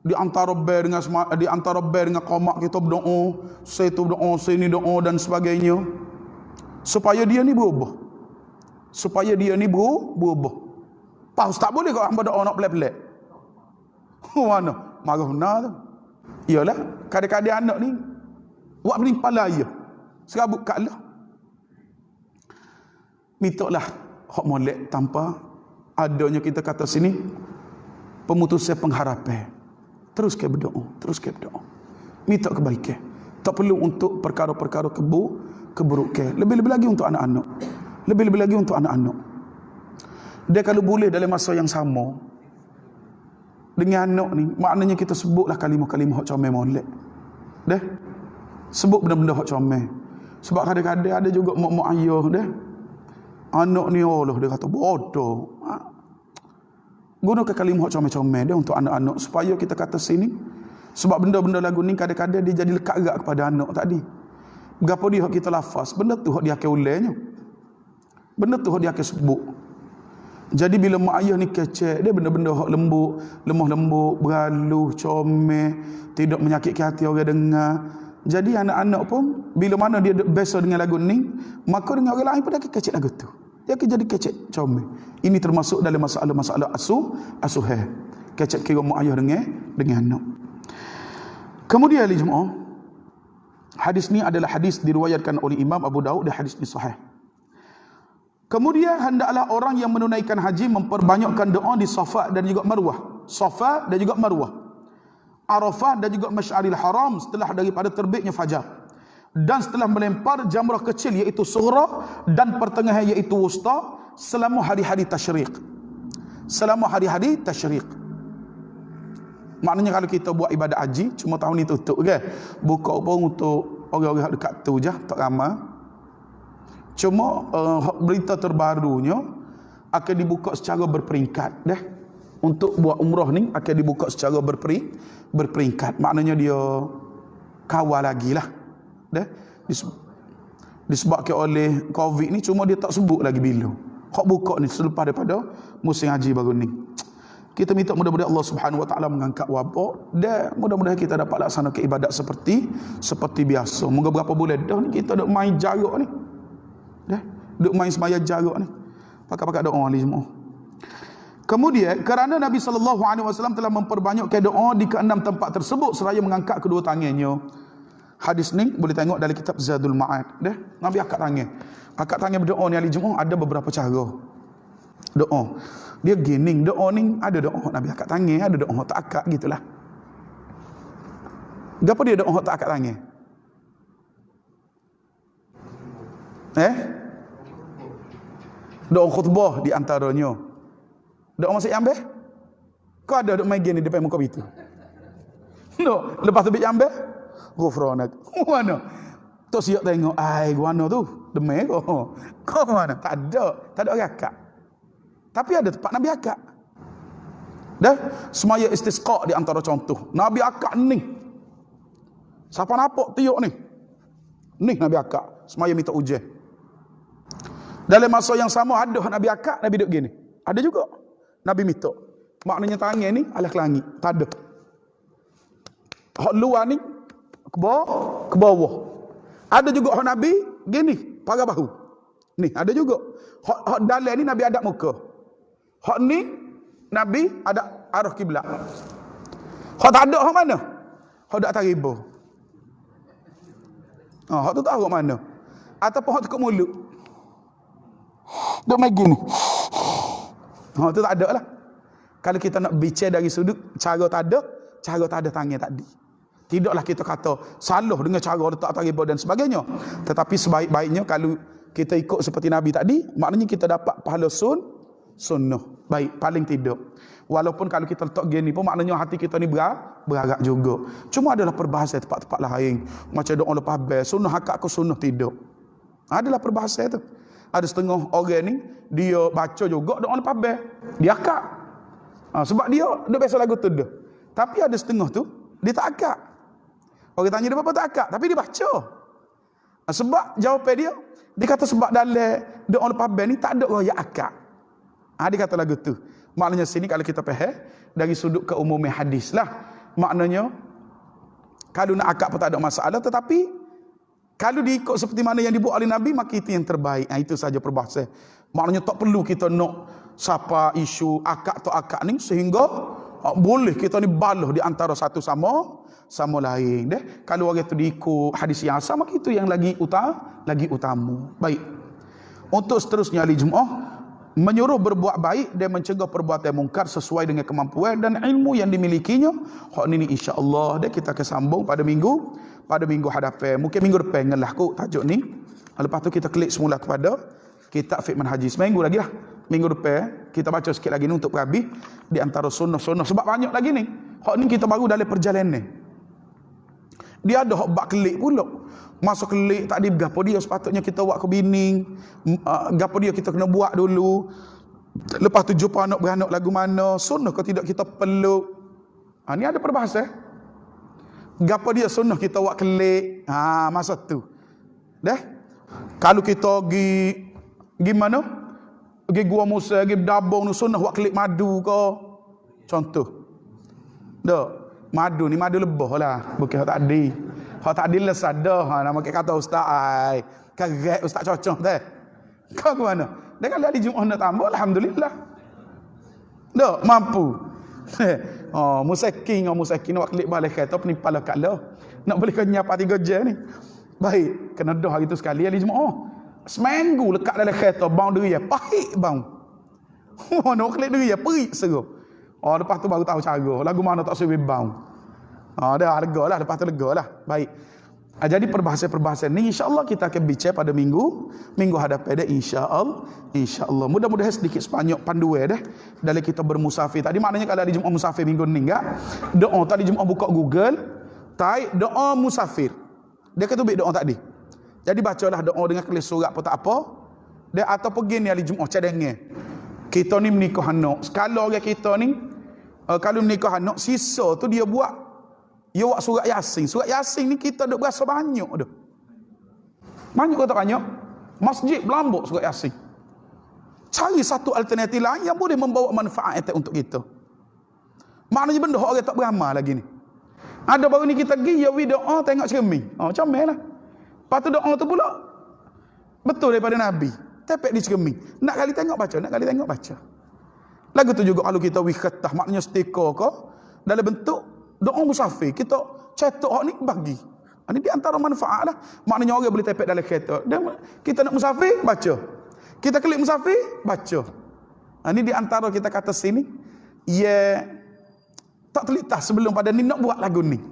Di antara ber dengan qamak kita berdoa, saya tu berdoa, saya ni doa dan sebagainya. Supaya dia ni berubah. Supaya dia ni berubah. Pak ustaz boleh kau hamba doa nak pelik-pelik? Mana? Marah benar tu. Iyalah, kadang-kadang anak ni buat pening kepala ayah. Serabut kat Allah. Mintalah hak molek tanpa adanya kita kata sini pemutusan pengharapan. Terus ke berdoa, terus ke berdoa. Minta kebaikan. Tak perlu untuk perkara-perkara keburukan. Lebih-lebih lagi untuk anak-anak. Lebih-lebih lagi untuk anak-anak. Dia kalau boleh dalam masa yang sama dengan anak ni, maknanya kita sebutlah kalimah-kalimah hak comel molek. Dah. Sebut benda-benda hak comel. Sebab kadang-kadang ada juga mak-mak ayah dah. Anak ni Allah dia kata bodoh. Gunakan kalimah hak comel-comel dia untuk anak-anak supaya kita kata sini. Sebab benda-benda lagu ni kadang-kadang dia jadi lekat erat kepada anak tadi. Berapa dia hak kita lafaz, benda tu hak dia akan ulangnya. Benda tu hak dia akan sebut. Jadi bila mak ayah ni kecek, dia benda-benda hak lembut, lemah lembut, berhalus, comel, tidak menyakitkan hati orang dengar. Jadi anak-anak pun bila mana dia biasa dengan lagu ni, maka dengan orang lain pun dia akan kecek lagu tu. Dia akan jadi kecek comel. Ini termasuk dalam masalah-masalah asuhah. Kecek kira mak ayah dengan anak. Kemudian ahli jemaah, hadis ni adalah hadis diriwayatkan oleh Imam Abu Daud dan hadis ni sahih. Kemudian hendaklah orang yang menunaikan haji memperbanyakkan doa di Safa dan juga Marwah. Safa dan juga Marwah. Arafah dan juga Masy'aril Haram setelah daripada terbitnya fajar. Dan setelah melempar jamrah kecil iaitu sughra dan pertengahan iaitu wusta selama hari-hari tasyriq. Selama hari-hari tasyriq. Maknanya kalau kita buat ibadat haji cuma tahun ni tutup ke. Buka pun untuk orang-orang dekat tu je, tak ramai. Cuma berita terbarunya akan dibuka secara berperingkat dah. Untuk buat umrah ni akan dibuka secara berperingkat. Maknanya dia kawal lagi lah dah. Disebabkan oleh Covid ni cuma dia tak sebut lagi bila. Hak buka ni selepas daripada musim haji baru ni. Kita minta mudah-mudahan Allah Subhanahu Wa Taala mengangkat wabak dan mudah-mudahan kita dapat laksanakan ibadat seperti biasa. Moga berapa bulan dah ni kita duk main jarak ni. Dah, duk main semaya jarak ni. Pakai-pakai doa ni semua. Kemudian kerana Nabi SAW telah memperbanyakkan doa di keenam tempat tersebut seraya mengangkat kedua tangannya. Hadis ni boleh tengok dalam kitab Zadul Ma'ad. Dah, Nabi angkat tangan. Angkat tangan berdoa ni ahli jemaah ada beberapa cara. Doa. Dia gini, doa ni ada doa Nabi angkat tangan, ada doa tak angkat gitulah. Gapo dia doa tak angkat tangan? Doa khutbah di antaranya. Doa masuk ambil? Kau ada doa main gini depan muka itu? No, lepas tu bik ambil? Ghufranak. Mana? Tu siap tengok, ai guano tu, demai kau. Kau ke mana? Tak ada orang akak. Tapi ada tempat Nabi akak. Dah, semaya istisqa di antara contoh. Nabi akak ni. Siapa nampak tiuk ni? Ni Nabi akak, semaya minta ujian. Dalam masa yang sama ada Nabi akak, Nabi duduk gini. Ada juga. Nabi minta. Maknanya tangan ni alah ke langit. Tak ada. Hak luar ni ke bawah. Ada juga hak Nabi gini, pagar bahu. Ni ada juga. Hak dalam ni Nabi adab muka. Hak ni Nabi ada arah kiblat. Hak tak ada hak mana? Hak dak tariba. Hak tu tahu hak mana? Ataupun hak tekuk mulut. Duk main gini. Hak tu tak ada lah. Kalau kita nak bicara dari sudut cara tak ada tangan tadi. Tidaklah kita kata salah dengan cara letak tariba dan sebagainya. Tetapi sebaik-baiknya kalau kita ikut seperti Nabi tadi, maknanya kita dapat pahala sunnah. Baik, paling tidak. Walaupun kalau kita letak gini pun maknanya hati kita ni beragak juga. Cuma adalah perbahasan tempat-tempat lain. Macam doa lepas bel, sunnah akak ke sunnah tidak. Adalah perbahasan tu. Ada setengah orang ni dia baca juga doa lepas bel. Dia akak. Sebab dia biasa lagu tu dah. Tapi ada setengah tu dia tak akak. Orang tanya dia apa tak akak, tapi dia baca. Sebab jawapan dia kata sebab dalam doa lepas bel ni tak ada raya akak. Dia kata lagu tu. Maknanya sini kalau kita faham dari sudut keumuman hadis lah. Maknanya kalau nak akak pun tak ada masalah, tetapi kalau diikut seperti mana yang dibuat oleh Nabi, maka itu yang terbaik. Itu saja perbahasan. Maknanya tak perlu kita nak siapa isu akak atau akak ni sehingga Boleh kita ni balah di antara satu sama lain deh. Kalau orang tu diikut hadis yang sama, itu yang lagi utama. Baik. Untuk seterusnya ahli Jumaah, menyuruh berbuat baik dan mencegah perbuatan mungkar sesuai dengan kemampuan dan ilmu yang dimilikinya. Hak ni insya-Allah dah kita akan sambung pada minggu hadapan. Mungkin minggu depan ngelah kot tajuk ni. Lepas tu kita klik semula kepada kitab Fiqh Manhaji. Seminggu lagi lah. Minggu depan kita baca sikit lagi ni untuk perhabis di antara sunnah-sunnah, sebab banyak lagi ni. Hak ni kita baru dalam perjalanan. Dia ada hak bak kelik pula. Masa kelik tak ada gapo dia sepatutnya kita buat ke bini. Gapo dia kita kena buat dulu. Lepas tu jumpa anak beranak lagu mana, sunnah ke tidak kita peluk. Ni ada perbahasan. Gapo dia sunnah kita buat kelik. Masa tu. Dah. Kalau kita pergi mana? Pergi Gua Musa, pergi Dabong ni sunnah buat kelik madu ke. Contoh. Dah. Madu ni madu lebah lah. Bukan tak ada. Hak tak adil sadah, nama kata ustaz ai. Kaget ustaz cocok teh. Kau ke mana? Dia kalau hari Jumaat nak tambah, alhamdulillah. Dak mampu. Musakin nak klik balik kata penipal kat lah. Nak boleh kau nyapa 3 jam ni. Baik, kena dah hari tu sekali hari Jumaat. Seminggu lekat dalam kereta bang deria, pahit bang. Nak klik deria, perik seru. Lepas tu baru tahu cara. Lagu mana tak suruh bang. Dah lega lah, lepas tu lega lah. Baik. Jadi perbahasan-perbahasan ni insya-Allah kita akan bincang pada minggu hadapan dah insya-Allah. Mudah-mudahan sedikit sebanyak panduan dah dalam kita bermusafir. Tadi maknanya kalau ada Jumaat musafir minggu ni enggak, doa tadi Jumaat buka Google, type doa musafir. Dia kata baik doa tadi. Jadi bacalah doa dengan kelis surat pun tak apa. Dia atau pergi ni hari Jumaat cadangan. Kita ni menikah anak. Kalau orang kita ni kalau menikah anak, sisa tu dia buat surat Yasin. Surat Yasin ni kita duk berasa banyak dah. Banyak ke tak banyak? Masjid berlambuk surat Yasin. Cari satu alternatif lain yang boleh membawa manfaat untuk kita. Maknanya benda orang tak beramal lagi ni. Ada baru ni kita pergi, ya doa tengok cermin. Comel lah. Lepas tu doa tu pula betul daripada Nabi. Tepek di cermin. Nak kali tengok baca. Lagu tu juga kalau kita wikhatah, maknanya stiker ke dalam bentuk doa musafir, kita cetak hak ni bagi. Ini di antara manfaat lah. Maknanya orang boleh tepek dalam kereta. Kita nak musafir, baca. Kita klik musafir, baca. Ini di antara kita kata sini, ya tak terlintas sebelum pada ni nak buat lagu ni.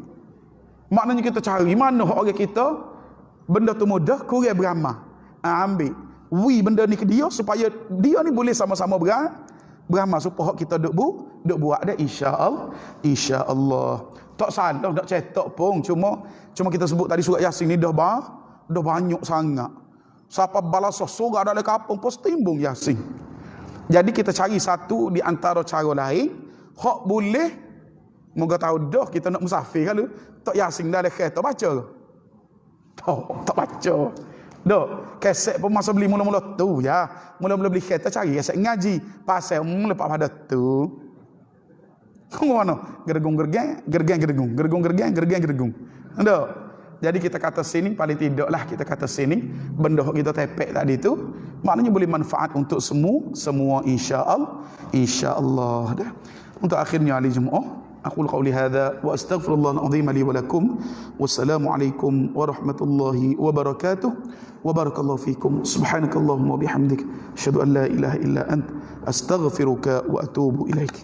Maknanya kita cari mana hak orang kita, benda tu mudah, kurang beramal. Ambil. Benda ni ke dia supaya dia ni boleh sama-sama beramal supaya kita duk buat dah insya-Allah. Tak salah nak cetak pun, cuma kita sebut tadi surat Yasin ni dah banyak sangat. Siapa balas surah dalam kampung pun timbung Yasin. Jadi kita cari satu di antara cara lain hak boleh moga tahu dah kita nak musafir kalau tak Yasin dalam kereta baca ke? Tak baca. Dok, keset pun masa beli mula-mula tu ya. Mula-mula beli kereta cari keset ngaji. Pasal lepas pada tu. Kau mana? Gergung-gergang. Dok. Jadi kita kata sini paling tidaklah kita kata sini benda kita tepek tadi tu maknanya boleh manfaat untuk semua insya-Allah dah. Untuk akhirnya ahli Jumaah أقول قولي هذا وأستغفر الله العظيم لي ولكم والسلام عليكم ورحمة الله وبركاته وبارك الله فيكم سبحانك اللهم وبحمدك أشهد أن لا إله إلا أنت أستغفرك وأتوب إليك.